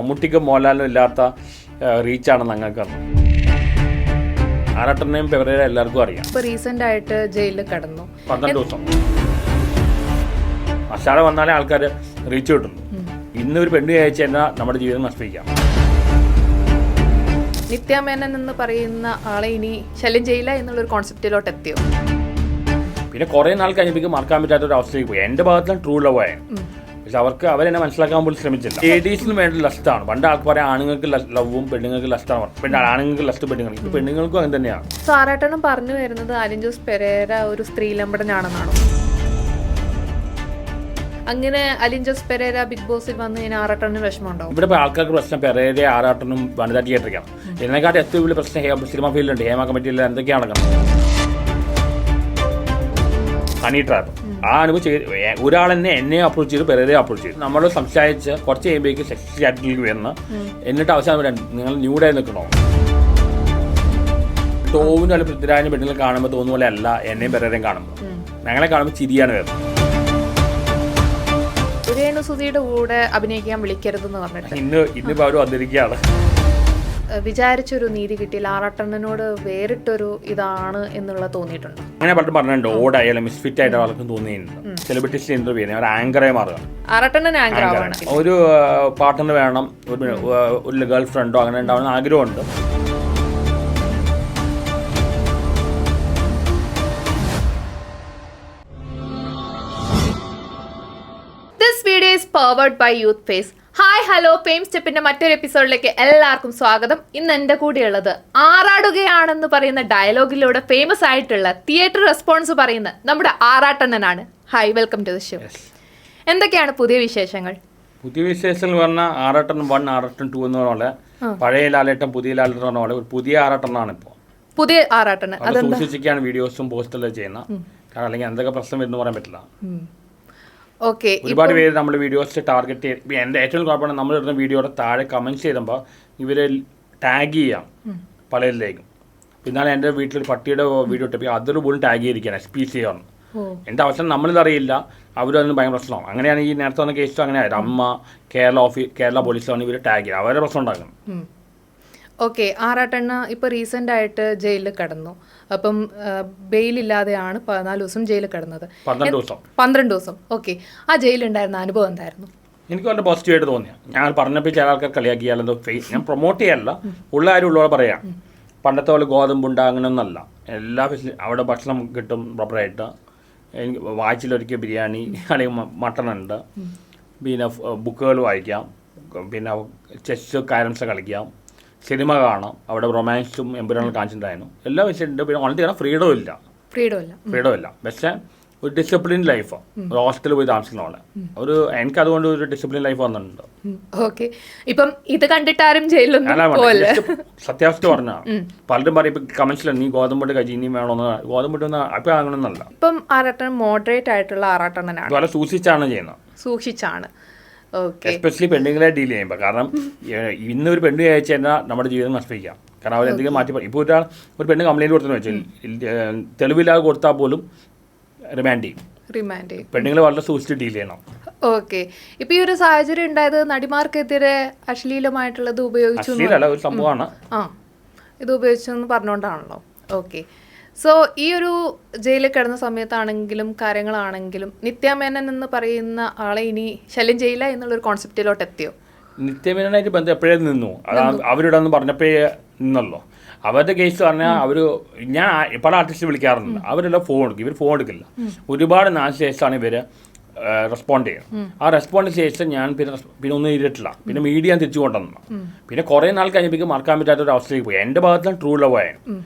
മമ്മൂട്ടിക്കും മോഹൻലാലിനും ഇല്ലാത്ത റീച്ചാണ് ഞങ്ങൾക്ക്. ആറാട്ടനെയും പെരേര എല്ലാവർക്കും അറിയാം. ഇപ്പോൾ റീസെന്റ് ആയിട്ട് ജയിലിൽ കിടന്നു 12 ദിവസം. മസാല വന്നാലേ ആൾക്കാർ റീച്ച് കിട്ടുന്നു. ഇന്നൊരു പെണ്ണ് അയച്ചു കഴിഞ്ഞാൽ നമ്മുടെ ജീവിതം നശിപ്പിക്കാം. നിത്യാമേനൻ എന്ന് പറയുന്ന ആളെ ഇനി ശല്യം ചെയ്യില്ല എന്നുള്ളൊരു കോൺസെപ്റ്റിലോട്ട് എത്തിയോ? പിന്നെ കുറേ നാൾ കഴിഞ്ഞപ്പോൾ മറക്കാൻ പറ്റാത്ത ഒരു അവസ്ഥയിലേക്ക് പോയി. എൻ്റെ ഭാഗത്താണ് ട്രൂ ലവ് ആയ. പക്ഷെ അവർക്ക് അവരെന്നെ മനസ്സിലാക്കാൻ പോലും ശ്രമിച്ചില്ല. ലേഡീസിന് വേണ്ട ലസ്റ്റാണ്. പണ്ട് ആൾക്ക് പറയാം ആണുങ്ങൾക്ക് ലവും പെണ്ണുങ്ങൾക്ക് ലസ്റ്റാണ്. പിന്നെ ആണുങ്ങൾക്ക് ലസ്റ്റ് പെണ്ണുങ്ങൾക്ക്. ഇപ്പോൾ പെണ്ണുങ്ങൾക്കും അങ്ങനെ തന്നെയാണ്. സോ ആറാട്ടനും പറഞ്ഞു വരുന്നത് അലിൻ ജോസ് പെരേര ഒരു സ്ത്രീലമ്പടനാണെന്നാണോ? അങ്ങനെ അലിൻ ജോസ് പെരേര ബിഗ് ബോസിൽ വന്ന് കഴിഞ്ഞാൽ ആറാട്ടനും വിഷമമുണ്ടാവും. ഇവിടെ ഇപ്പോൾ ആൾക്കാർക്ക് പ്രശ്നം പെരേര ആറാട്ടനും വനിതാ തിയേറ്ററിക്കാണ്. ഇതിനെക്കാട്ടി ഏറ്റവും വലിയ പ്രശ്നം സിനിമ ഫീൽഡുണ്ട്. ഹേമ കമ്മിറ്റിയിൽ എന്തൊക്കെയാണ് നടക്കുന്നത്. ഹണി ട്രാപ്പ് ആ അനുഭവം ഒരാൾ തന്നെ എന്നെ അപ്രോച്ച് ചെയ്തു, പെരേരെ അപ്രോച്ച് ചെയ്തു. നമ്മൾ സംസാരിച്ച് കുറച്ച് കഴിയുമ്പോഴേക്ക് സെക്സ് ചാറ്റിലേക്ക് വരുന്ന എന്നിട്ട് അവസാനം നിങ്ങൾ ന്യൂഡായി നിൽക്കണോ? ടോവിനും അല്ല പൃഥ്വിരാജിനും പെണ്ണുങ്ങൾ കാണുമ്പോൾ തോന്നുന്ന പോലെ അല്ല എന്നെയും പെരേരയും കാണുമ്പോൾ. ഞങ്ങളെ കാണുമ്പോൾ ചിരിയാണ് വരുന്നത്. രേണുസുധിയുടെ കൂടെ അഭിനയിക്കാൻ വിളിക്കരുതെന്ന് പറഞ്ഞിട്ട് ഇന്നിപ്പോൾ അവർ വന്നിരിക്കുകയാണ്. വിചാരിച്ചൊരു നീതി കിട്ടിയില്ല. ആറാട്ടണ്ണനോട് വേറിട്ടൊരു ഇതാണ് എന്നുള്ള തോന്നിയിട്ടുണ്ട്. അങ്ങനെ പലരും പറഞ്ഞിട്ടുണ്ട്. ഓടായാലും മിസ്ഫിറ്റ് ആയിട്ട് ആൾക്കും തോന്നിയിട്ടുണ്ട്. സെലിബ്രിറ്റീസിന്റെ ഇന്റർവ്യൂ ചെയ്യുന്നത് ഒരു ആങ്കറായി മാറുക. ആറാട്ടണ്ണൻ ആങ്കർ ആവാണ്. ഒരു പാർട്ട്ണർ വേണം, ഒരു ഗേൾ ഫ്രണ്ടോ അങ്ങനെ ഉണ്ടാവുന്ന ആഗ്രഹമുണ്ട്. This video is powered by youth face. Hi hello, fame സ്റ്റെപ്പിന്റെ മറ്റൊരു എപ്പിസോഡിലേക്ക് എല്ലാവർക്കും സ്വാഗതം. ഇന്ന് എൻ്റെ കൂടെയുള്ളത് ആറാടുകയാണെന്ന് പറയുന്ന ഡയലോഗിലൂടെ ഫേമസ് ആയിട്ടുള്ള തിയേറ്റർ റെസ്പോൺസ് പറയുന്ന നമ്മുടെ ആറാട്ടണ്ണനാണ്. Hi, welcome to the show. എന്തൊക്കെയാണ് പുതിയ വിശേഷങ്ങൾ? പുതിയ വിശേഷങ്ങൾ പറഞ്ഞാൽ ആറാട്ടൻ 1 ആറാട്ടൻ 2 എന്ന് പറഞ്ഞ പോലെ പഴയ ലാലേട്ടൻ പുതിയ ലാലേട്ടൻ പറഞ്ഞ പോലെ ഒരു പുതിയ ആറാട്ടനാണ് ഇപ്പോൾ. പുതിയ ആറാട്ടണ്ണൻ സൂക്ഷിച്ചൊക്കെയാണ് വീഡിയോസും പോസ്റ്റെല്ലാം ചെയ്യുന്നത്. കാരണം അല്ലെങ്കിൽ എന്തൊക്കെ പ്രശ്നം വരുന്നു പറയാൻ പറ്റില്ല. ഓക്കെ, ഒരുപാട് പേര് നമ്മൾ വീഡിയോസ് ടാർഗറ്റ് ചെയ്ത് എൻ്റെ ഏറ്റവും കുഴപ്പമാണ് നമ്മൾ ഇടുന്ന വീഡിയോയുടെ താഴെ കമൻറ്റ്സ് ചെയ്യുമ്പോൾ ഇവരെ ടാഗ് ചെയ്യാം പലരിലേക്കും. പിന്നാലെ എൻ്റെ വീട്ടിലൊരു പട്ടിയുടെ വീഡിയോ ഇട്ടപ്പോൾ അതിൽ പോലും ടാഗ് ചെയ്തിരിക്കുകയാണ് SPC ആണ്. എൻ്റെ അവസരം നമ്മളിതറിയില്ല, അവരതിന് ഭയങ്കര പ്രശ്നമാവും. അങ്ങനെയാണ് ഈ നേരത്തെ വന്ന കേസ് അങ്ങനെ ആയത്. അമ്മ കേരള പോലീസാണ് ഇവർ ടാഗ് ചെയ്യുക, അവരെ പ്രശ്നം ഉണ്ടാക്കുന്നത്. ഓക്കെ, ആറാട്ടണ്ണ ഇപ്പോൾ റീസെൻ്റ് ആയിട്ട് ജയിലിൽ കിടന്നു. അപ്പം ബെയിലില്ലാതെയാണ് 14 ദിവസം ജയിലിൽ കിടന്നത്. 12 ദിവസം. ഓക്കെ, ആ ജയിലുണ്ടായിരുന്ന അനുഭവം എന്തായിരുന്നു? എനിക്ക് വളരെ പോസിറ്റീവായിട്ട് തോന്നിയ. ഞാൻ പറഞ്ഞപ്പോൾ ചില ആൾക്കാർ കളിയാക്കിയാലെന്തോ ഞാൻ പ്രൊമോട്ട് ചെയ്യല്ല, ഉള്ള കാര്യം ഉള്ളവരെ പറയാം. പണ്ടത്തെ പോലെ ഗോതമ്പുണ്ട അങ്ങനെയൊന്നല്ല. എല്ലാ അവിടെ ഭക്ഷണം കിട്ടും പ്രോപ്പറായിട്ട്. എനിക്ക് ആഴ്ചയിലൊരിക്കൽ ബിരിയാണി അല്ലെങ്കിൽ മട്ടൺ ഉണ്ട്. പിന്നെ ബുക്കുകൾ വായിക്കാം, പിന്നെ ചെസ് കാരംസ് കളിക്കാം, സിനിമ കാണാം. അവിടെ റൊമാൻസും എംപുരാനും കാണിച്ചിട്ടുണ്ടായിരുന്നു. എല്ലാം വെച്ചിട്ടുണ്ട്. പിന്നെ ഓൺലി ഫ്രീഡം ഇല്ല. പക്ഷേ ഒരു ഡിസിപ്ലിൻ ലൈഫാണ്. ഒരു ഹോസ്റ്റലിൽ പോയി താമസിക്കുന്ന പോലെ ഒരു എനിക്കതുകൊണ്ട് ഒരു ഡിസിപ്ലിൻ ലൈഫ് വന്നിട്ടുണ്ട്. ഓക്കെ, ഇപ്പം ഇത് കണ്ടിട്ട് ആരും ജയിലൊന്നും സത്യാവസ്ഥ പറഞ്ഞാൽ പലരും പറയും ഇപ്പം കമൻസിൽ നീ ഗോതമ്പ് കഴിച്ച് ഇനി വേണമെന്ന്. ഗോതമ്പ് അപ്പം അങ്ങനെയൊന്നല്ല. ഇപ്പം ആറാട്ടൻ മോഡറേറ്റ് ആയിട്ടുള്ള ആറാട്ടണ്ണനാണ്. വളരെ സൂക്ഷിച്ചാണ് ചെയ്യുന്നത്. സൂക്ഷിച്ചാണ്. എസ്പെഷ്യലി പെണ്ണുങ്ങളെ ഡീൽ ചെയ്യുമ്പോൾ. കാരണം ഇന്നൊരു പെണ്ണ് അയച്ചു കഴിഞ്ഞാൽ നമ്മുടെ ജീവിതം നശിപ്പിക്കാം. കാരണം അവരെന്തെങ്കിലും മാറ്റി ഇപ്പോൾ ഒരു പെണ്ണ് കംപ്ലൈൻറ്റ് കൊടുത്തെന്ന് വെച്ചാൽ തെളിവില്ലാതെ കൊടുത്താൽ പോലും റിമാൻഡ് ചെയ്യും. പെണ്ണുങ്ങളെ വളരെ സൂക്ഷിച്ച് ഡീൽ ചെയ്യണം. ഓക്കെ, ഇപ്പൊ ഈ ഒരു സാഹചര്യം ഉണ്ടായത് നടിമാർക്കെതിരെ അശ്ലീലമായിട്ടുള്ളത് ഉപയോഗിച്ചു ഒരു സംഭവമാണ്. ഇത് ഉപയോഗിച്ചു എന്ന് പറഞ്ഞുകൊണ്ടാണല്ലോ. ഓക്കെ, സോ ഈ ഒരു ജയിലിൽ കിടന്ന സമയത്താണെങ്കിലും കാര്യങ്ങളാണെങ്കിലും നിത്യാമേനൻ എന്ന് പറയുന്ന ആളെ ഇനി ശല്യം ചെയ്യില്ല എന്നുള്ളൊരു കോൺസെപ്റ്റിലോട്ട് എത്തിയോ? നിത്യമേനായിട്ട് ബന്ധം എപ്പോഴേ നിന്നു. അത് അവരുടെ ഒന്ന് പറഞ്ഞപ്പോഴേ നിന്നല്ലോ. അവരുടെ കേസ് പറഞ്ഞാൽ അവർ ഞാൻ പല ആർട്ടിസ്റ്റ് വിളിക്കാറുണ്ട്. അവരെല്ലാം ഫോൺ എടുക്കും, ഇവർ ഫോൺ എടുക്കില്ല. ഒരുപാട് നാല് ശേഷമാണ് ഇവർ റെസ്പോണ്ട് ചെയ്യുന്നത്. ആ റെസ്പോണ്ട് ശേഷം ഞാൻ പിന്നെ ഒന്നും ചെയ്തിട്ടില്ല. പിന്നെ മീഡിയ തിരിച്ചു കൊണ്ടുവന്നു. പിന്നെ കുറേ നാൾ കഴിഞ്ഞപ്പോൾ മറക്കാൻ പറ്റാത്ത ഒരു അവസ്ഥയിലേക്ക് പോയി. എൻ്റെ ഭാഗത്താണ് ട്രൂ ലവ് ആയ.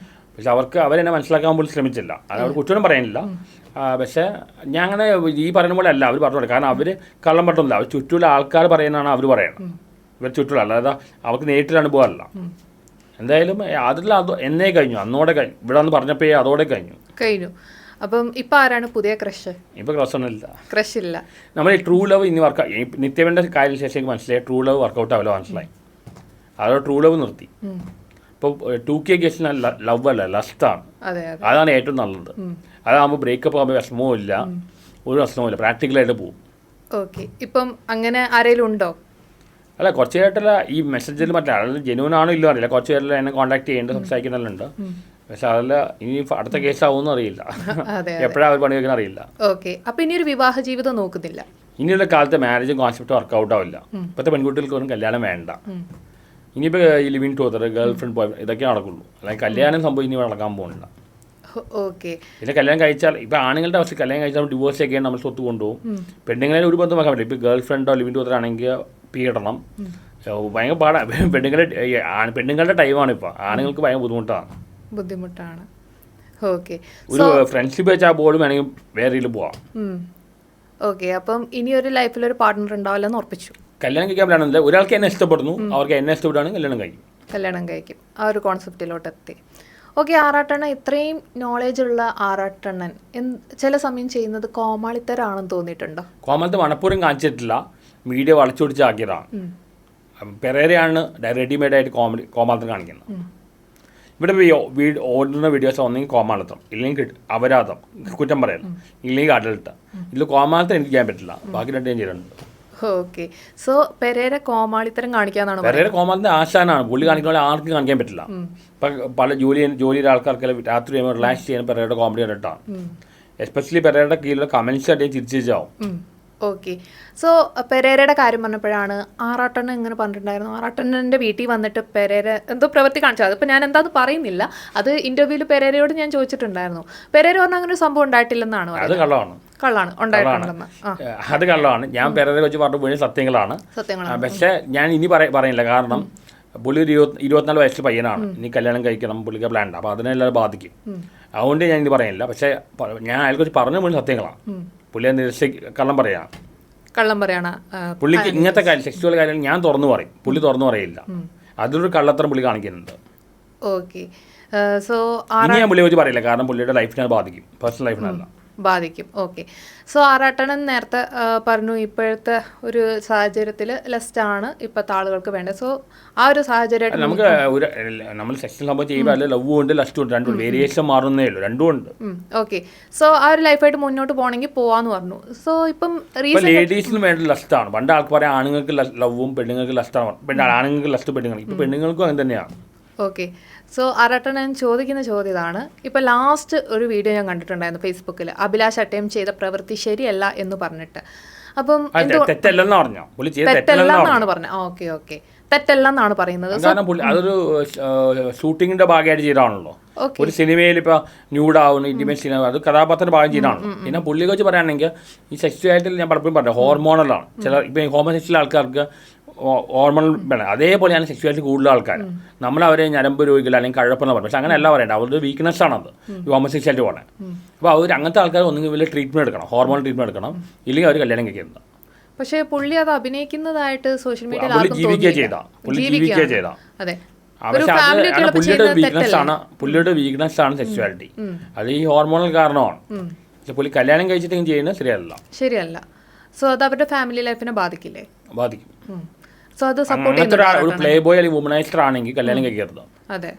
പക്ഷെ അവർക്ക് അവരെന്നെ മനസ്സിലാക്കാൻ പോലും ശ്രമിച്ചില്ല. അത് അവർ കുറ്റം പറയാനില്ല. പക്ഷേ ഞാൻ അങ്ങനെ ഈ പറയുന്ന പോലെ അല്ല അവർ പറഞ്ഞോളൂ. കാരണം അവർ കള്ളം പറ്റുന്നില്ല. അവർ ചുറ്റുമുള്ള ആൾക്കാർ പറയുന്നതാണ് അവർ പറയണം. ഇവർ ചുറ്റുള്ള അല്ലാതെ അവർക്ക് നേരിട്ടുള്ള അനുഭവമല്ല. എന്തായാലും അതിൽ എന്നേ കഴിഞ്ഞു, അന്നോടെ കഴിഞ്ഞു. ഇവിടെ വന്ന് പറഞ്ഞപ്പോൾ അതോടെ കഴിഞ്ഞു. അപ്പം ഇപ്പം ആരാണ് പുതിയ ക്രഷ്? ഇപ്പോൾ ക്രഷ് ഇല്ല. നമ്മൾ ഈ ട്രൂ ലവ് ഇനി നിത്യവൻ്റെ കാര്യം ശേഷം എനിക്ക് മനസ്സിലായി ട്രൂ ലവ് വർക്കൗട്ട് ആവില്ല. മനസ്സിലായി. അതോടെ ട്രൂ ലവ് നിർത്തി. ഇപ്പോൾ 2K കേസിന് ലവ് അല്ല, ലസ്റ്റാണ്. അതാണ് ഏറ്റവും നല്ലത്. അതാകുമ്പോൾ ബ്രേക്കപ്പ് ആകുമ്പോൾ വിഷമവും ഇല്ല, ഒരു പ്രശ്നവും ഇല്ല, പ്രാക്ടിക്കലായിട്ട് പോകും. ഓക്കെ, ഇപ്പം അങ്ങനെ ആരെങ്കിലും ഉണ്ടോ? അല്ല കുറച്ച് പേരായിട്ടുള്ള ഈ മെസ്സേജിൽ മറ്റേ അതായത് ജെന്യൂൻ ആണോ ഇല്ലോ അറിയില്ല. കുറച്ച് പേരെല്ലാം എന്നെ കോൺടാക്ട് ചെയ്യേണ്ടത് സംസാരിക്കുന്നുണ്ട്. പക്ഷെ അതല്ല ഇനി അടുത്ത കേസാവുമെന്ന് അറിയില്ല. എപ്പോഴാണ് അവർ പണി വയ്ക്കുന്ന അറിയില്ല. ഓക്കെ, അപ്പൊ ഇനി ഒരു വിവാഹ ജീവിതം നോക്കുന്നില്ല? ഇനിയുള്ള കാലത്ത് മാരേജും കോൺസെപ്റ്റ് വർക്കൗട്ട് ആവില്ല. ഇപ്പോഴത്തെ പെൺകുട്ടികൾക്ക് ഒന്നും കല്യാണം വേണ്ട. ഇനിയിപ്പോൾ ഈ ലിവിങ് ടൂതർ ഗേൾ ഫ്രണ്ട് ബോയ് ഇതൊക്കെ നടക്കുള്ളൂ. അല്ലെങ്കിൽ കല്യാണം സംഭവം ഇനി നടക്കാൻ പോകുന്നില്ല. ഓക്കെ, പിന്നെ കല്യാണം കഴിച്ചാൽ ഇപ്പം ആണുങ്ങളുടെ അവസ്ഥ കല്യാണം കഴിച്ചാൽ ഡിവോഴ്സ് ഒക്കെയാണ് നമ്മൾ സ്വത്ത് കൊണ്ടുപോകും. പെണ്ണുങ്ങളെ ഒരു ബന്ധം വെക്കാൻ പറ്റില്ല. ഇപ്പോൾ ഗേൾ ഫ്രണ്ടോ ലിവിങ് ടൂതർ ആണെങ്കിൽ പീഡനം ഭയങ്കര പാടാണ്. പെണ്ണുങ്ങളുടെ ടൈമാണ് ഇപ്പോൾ. ആണുങ്ങൾക്ക് ഭയങ്കര ബുദ്ധിമുട്ടാണ്. ഓക്കെ, ഒരു ഫ്രണ്ട്ഷിപ്പ് വെച്ചാൽ പോലും വേണമെങ്കിൽ വേറെ രീതിയിൽ പോവാം. ഓക്കെ, അപ്പം ഇനി ഒരു ലൈഫിൽ ഒരു പാർട്ട്ണർ ഉണ്ടാവില്ലെന്ന് ഉറപ്പിച്ചു. കല്യാണം കഴിക്കാൻ പറ്റാണെന്നില്ല. ഒരാൾക്ക് എന്നെ ഇഷ്ടപ്പെടുന്നു, അവർക്ക് എന്നെ ഇഷ്ടപ്പെടുകയാണെങ്കിൽ കല്യാണം കഴിക്കും. ആ ഒരു കോൺസെപ്റ്റിലോട്ട് എത്തി. ഓക്കെ, ആറാട്ടണ്ണൻ ഇത്രയും നോളേജ് ഉള്ള ആറാട്ടണ്ണൻ ചില സമയം ചെയ്യുന്നത് കോമാളിത്തരാണെന്ന് തോന്നിയിട്ടുണ്ടോ? കോമാളിത്തരം മനഃപൂർവ്വം കാണിച്ചിട്ടില്ല, മീഡിയ വളച്ചൊടിച്ചാക്കിയതാണ്. പെരേരയാണ് റെഡിമെയ്ഡായിട്ട് കോമാളിത്തരം കാണിക്കുന്നത്. ഇവിടെ ഓടുന്ന വീഡിയോസ് ഒന്നെങ്കിൽ കോമാളിത്തം, ഇല്ലെങ്കിൽ അപരാധം, കുറ്റം പറയണം, ഇല്ലെങ്കിൽ അഡൽട്ട്. ഇതിൽ കോമാളിത്തം എനിക്ക് ചെയ്യാൻ പറ്റില്ല. ബാക്കി രണ്ടും ഞാൻ ചെയ്തിട്ടുണ്ട്. ഓക്കെ, സോ പെരേര കോമാളിത്തരം കാണിക്കാന്നാണ്? പെരേര കോമാളിത്തം ആശാനാണ്. പുള്ളി കാണിക്കുന്ന ആർക്കും കാണിക്കാൻ പറ്റില്ല. ഇപ്പം പല ജോലിയുടെ ആൾക്കാർക്കെല്ലാം രാത്രി റിലാക്സ് ചെയ്യാൻ പെരേരയുടെ കോമഡി കണ്ടിട്ടാണ്. എസ്പെഷ്യലി പെരേരയുടെ കീഴിലുള്ള കമൻസ് ആയിട്ട് തിരിച്ചാവും. ഓക്കെ, സോ പെരേരയുടെ കാര്യം പറഞ്ഞപ്പോഴാണ് ആറാട്ടണ്ണൻ ഇങ്ങനെ പറഞ്ഞിട്ടുണ്ടായിരുന്നു. ആറാട്ടണ്ണൻ്റെ വീട്ടിൽ വന്നിട്ട് പെരേര എന്തോ പ്രവൃത്തി കാണിച്ചത്. അതിപ്പോൾ ഞാൻ എന്താന്ന് പറയുന്നില്ല. അത് ഇന്റർവ്യൂവിൽ പെരേരയോട് ഞാൻ ചോദിച്ചിട്ടുണ്ടായിരുന്നു. പെരേര പറഞ്ഞാൽ അങ്ങനെ ഒരു സംഭവം ഉണ്ടായിട്ടില്ലെന്നാണ്. അത് കള്ളമാണ്, ഉണ്ടായിട്ടുണ്ടെന്ന്. അത് കള്ളമാണ്. ഞാൻ പെരേര വെച്ച് പറഞ്ഞു പോയി സത്യങ്ങളാണ്. പക്ഷേ ഞാൻ ഇനി പറയില്ല. കാരണം പുള്ളി ഒരു 24 വയസ്സിൽ പയ്യനാണ്. ഇനി കല്യാണം കഴിക്കണം, പുള്ളിക്ക് പ്ലാൻ ഉണ്ട്. അപ്പോൾ അതിനെല്ലാം ബാധിക്കും. അതുകൊണ്ട് ഞാൻ ഇനി പറയില്ല. പക്ഷേ ഞാൻ അയാൾക്കുറിച്ച് പറഞ്ഞു പോയി സത്യങ്ങളാണ്. പുള്ളിയെ കള്ളം പറയാണ്. പുള്ളിക്ക് ഇങ്ങനത്തെ കാര്യം സെക്സ്വൽ കാര്യം ഞാൻ തുറന്നു പറയും, പുള്ളി തുറന്നു പറയില്ല. അതൊരു കള്ളത്തരം പുള്ളി കാണിക്കുന്നുണ്ട്. ഓക്കെ, സോ ഇനി ഞാൻ പുള്ളിയെ വെച്ച് പറയില്ല. കാരണം പുള്ളിയുടെ ലൈഫിനെ ബാധിക്കും, പേഴ്സണൽ ലൈഫിനല്ല. ബാധിക്കും. ഓക്കെ, സോ ആറാട്ടണ്ണൻ നേരത്തെ പറഞ്ഞു ഇപ്പോഴത്തെ ഒരു സാഹചര്യത്തിൽ ലെസ്റ്റാണ് ഇപ്പോഴത്തെ ആളുകൾക്ക് വേണ്ടത്. സോ ആ ഒരു സാഹചര്യം നമുക്ക് നമ്മൾ സെക്ഷൻ സംഭവം ചെയ്യുമ്പോൾ ലവ് ഉണ്ട്, ലസ്റ്റ് ഉണ്ട്, രണ്ടും വേരിയേഷൻ മാറുന്നേ ഉള്ളൂ, രണ്ടും ഉണ്ട്. ഓക്കെ, സോ ആ ഒരു ലൈഫായിട്ട് മുന്നോട്ട് പോകണമെങ്കിൽ പോവാന്ന് പറഞ്ഞു. സോ ഇപ്പം ലേഡീസിന് വേണ്ട ലസ്റ്റാണ്. പണ്ട് ആൾക്ക് പറയാം ആണുങ്ങൾക്ക് ലവും പെണ്ണുങ്ങൾക്ക് ലസ്റ്റാണ്, ആണുങ്ങൾക്ക് ലസ്റ്റ് പെണ്ണുങ്ങൾ. ഇപ്പം പെണ്ണുങ്ങൾക്കും അങ്ങനെ തന്നെയാണ്. ഓക്കെ, സോ ആറാട്ടണ്ണൻ ചോദിക്കുന്ന ചോദ്യം ഇതാണ്. ഇപ്പം ലാസ്റ്റ് ഒരു വീഡിയോ ഞാൻ കണ്ടിട്ടുണ്ടായിരുന്നു ഫേസ്ബുക്കിൽ. അഭിലാഷ് അട്ടയം ചെയ്ത പ്രവൃത്തി ശരിയല്ല എന്ന് പറഞ്ഞിട്ട്. അപ്പം തെറ്റല്ലെന്നാണ് പറഞ്ഞത്. ഓക്കെ, ഓക്കെ, തെറ്റല്ലെന്നാണ് പറയുന്നത്. അതൊരു ഷൂട്ടിങ്ങിന്റെ ഭാഗമായിട്ട് ചെയ്താണല്ലോ. ഒരു സിനിമയിൽ ഇപ്പൊ ന്യൂഡാവുന്നു, ഇന്റിമേറ്റ് സിനിമ, അത് കഥാപാത്രത്തിന്റെ ഭാഗം ചെയ്താണ്. പിന്നെ പുള്ളിയെ വെച്ച് പറയുകയാണെങ്കിൽ ഈ സെക്സ്വാലിറ്റിയിൽ ഞാൻ പലപ്പോഴും പറഞ്ഞു ഹോർമോണലാണ്. ചില ഇപ്പം ഹോമോസെക്സ്വൽ ആൾക്കാർക്ക് ഹോർമോണൽ വേണം. അതേപോലെയാണ് സെക്സ്വാലിറ്റി കൂടുതൽ ആൾക്കാർ. നമ്മളവരെ ഞരമ്പ് രോഗികൾ അല്ലെങ്കിൽ കഴപ്പെന്ന് പറയും. പക്ഷെ അങ്ങനെയല്ല പറയേണ്ടത്. അവരുടെ വീക്ക്നെസ് ആണത് ഈ ഹോമോസെക്സ്വാലിറ്റി പോലെ. അപ്പോൾ അവർ അങ്ങനത്തെ ആൾക്കാർ ഒന്നെങ്കിൽ വലിയ ട്രീറ്റ്മെൻറ്റ് എടുക്കണം, ഹോർമോണൽ ട്രീറ്റ്മെൻറ്റ് എടുക്കണം, ഇല്ലെങ്കിൽ അവർ കല്യാണം കഴിക്കുന്നത്. പക്ഷേ പുള്ളി അത് അഭിനയിക്കുന്നതായിട്ട് സോഷ്യൽ മീഡിയയിൽ ജീവിക്കുക ചെയ്താ. അതെ, പുള്ളിയുടെ വീക്ക്നെസ് ആണ് സെക്സ്വാലിറ്റി. അത് ഈ ഹോർമോണൽ കാരണമാണ്. പക്ഷെ പുള്ളി കല്യാണം കഴിച്ചിട്ട് ചെയ്യുന്നത് ശരിയല്ല. സോ അത് അവരുടെ ഫാമിലി ലൈഫിനെ ബാധിക്കില്ലേ? ബാധിക്കും. സോ അത് സപ്പോർട്ട് ഒരു പ്ലേ ബോയ് അല്ലെങ്കിൽ വുമനൈസർ ആണെങ്കിൽ കല്യാണം കഴിക്കരുത്. അതെ,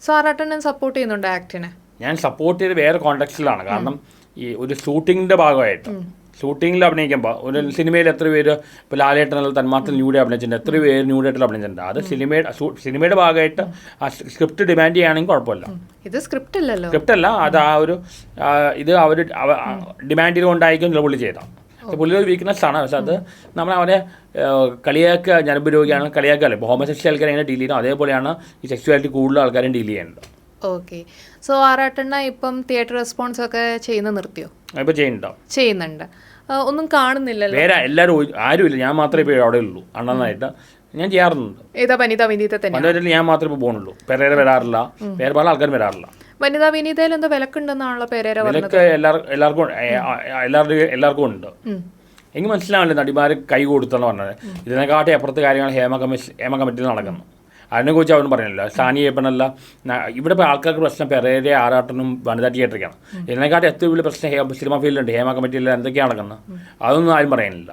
സോ ആറാട്ടണ്ണൻ സപ്പോർട്ട് ചെയ്യുന്നുണ്ട് ആക്ടിനെ? ഞാൻ സപ്പോർട്ട് ചെയ്ത് വേറെ കോണ്ടെക്സ്റ്റിലാണ്. കാരണം ഈ ഒരു ഷൂട്ടിങ്ങിന്റെ ഭാഗമായിട്ട് ഷൂട്ടിങ്ങിൽ അഭിനയിക്കുമ്പോൾ ഒരു സിനിമയിൽ എത്ര പേര് ഇപ്പോൾ ലാലേട്ടനുള്ള തന്മാത്രയിൽ ന്യൂഡേ അഭിനയിച്ചിട്ടുണ്ട്, എത്ര പേര് ന്യൂഡായിട്ട് അഭിനയിച്ചിട്ടുണ്ട്. അത് സിനിമയുടെ ഭാഗമായിട്ട് ആ സ്ക്രിപ്റ്റ് ഡിമാൻഡ് ചെയ്യുകയാണെങ്കിൽ കുഴപ്പമില്ല. ഇത് സ്ക്രിപ്റ്റ് അല്ല, അത് ആ ഒരു ഇത് അവർ ഡിമാൻഡ് ചെയ്തുകൊണ്ടായിരിക്കും പുള്ളി ചെയ്താൽ. പുള്ളി ഒരു വീക്ക്നെസ് ആണ്. പക്ഷെ അത് നമ്മൾ അവനെ കളിയാക്കുക, ഞരമ്പ് രോഗിയാണ് കളിയാക്കല്ലേ. ഇപ്പോൾ ഹോമോസെക്സ്വൽ ആൾക്കാരെ എങ്ങനെ ഡീൽ ചെയ്യുന്നു അതേപോലെയാണ് ഈ സെക്സ്വാലിറ്റി കൂടുതൽ ആൾക്കാരും ഡീൽ ചെയ്യേണ്ടത്. ഓക്കെ, സോ ആറാട്ടണ്ണ ഇപ്പം തിയേറ്റർ റെസ്പോൺസ് ഒക്കെ നിർത്തിയോ? ഇപ്പം ചെയ്യുന്നുണ്ട്. ഒന്നും കാണുന്നില്ലല്ലോ. വേറെ എല്ലാവരും ആരുമില്ല, ഞാൻ മാത്രമേ ഇപ്പോൾ അവിടെ ഉള്ളൂ. അണ്ണനായിട്ട് ഞാൻ ചെയ്യാറുണ്ട്. ഏതാ വനിതാ വിനീത തന്നെ? ഞാൻ മാത്രമേ ഇപ്പോൾ പോകുന്നുള്ളൂ. പെരേര വരാറില്ല, വേറെ പല ആൾക്കാരും വരാറില്ല. വനിതാ വിനീതയിൽ എന്തോ വിലക്കുണ്ടെന്നാണല്ലോ പെരേര പറഞ്ഞത്. എല്ലാവർക്കും ഉണ്ട്. എനിക്ക് മനസ്സിലാവില്ല നടിമാർ കൈ കൊടുത്തെന്ന് പറഞ്ഞത്. ഇതിനെക്കാട്ടി അപ്പുറത്തെ കാര്യങ്ങൾ ഹേമ കമ്മിറ്റിയിൽ നടക്കുന്നു. അതിനെക്കുറിച്ച് അവരും പറയുന്നില്ല. സാനി ഏപ്പനല്ല. ഇവിടെ ഇപ്പോൾ ആൾക്കാർക്ക് പ്രശ്നം പെരേര, ആറാട്ടനും വനിതാ തിയേറ്ററിക്കാണ്. ഇതിനെക്കാട്ടി ഏറ്റവും വലിയ പ്രശ്നം സിനിമ ഫീൽഡുണ്ട്. ഹേമ കമ്മിറ്റിയിൽ എന്തൊക്കെയാണ് നടക്കുന്നത് അതൊന്നും ആരും പറയുന്നില്ല.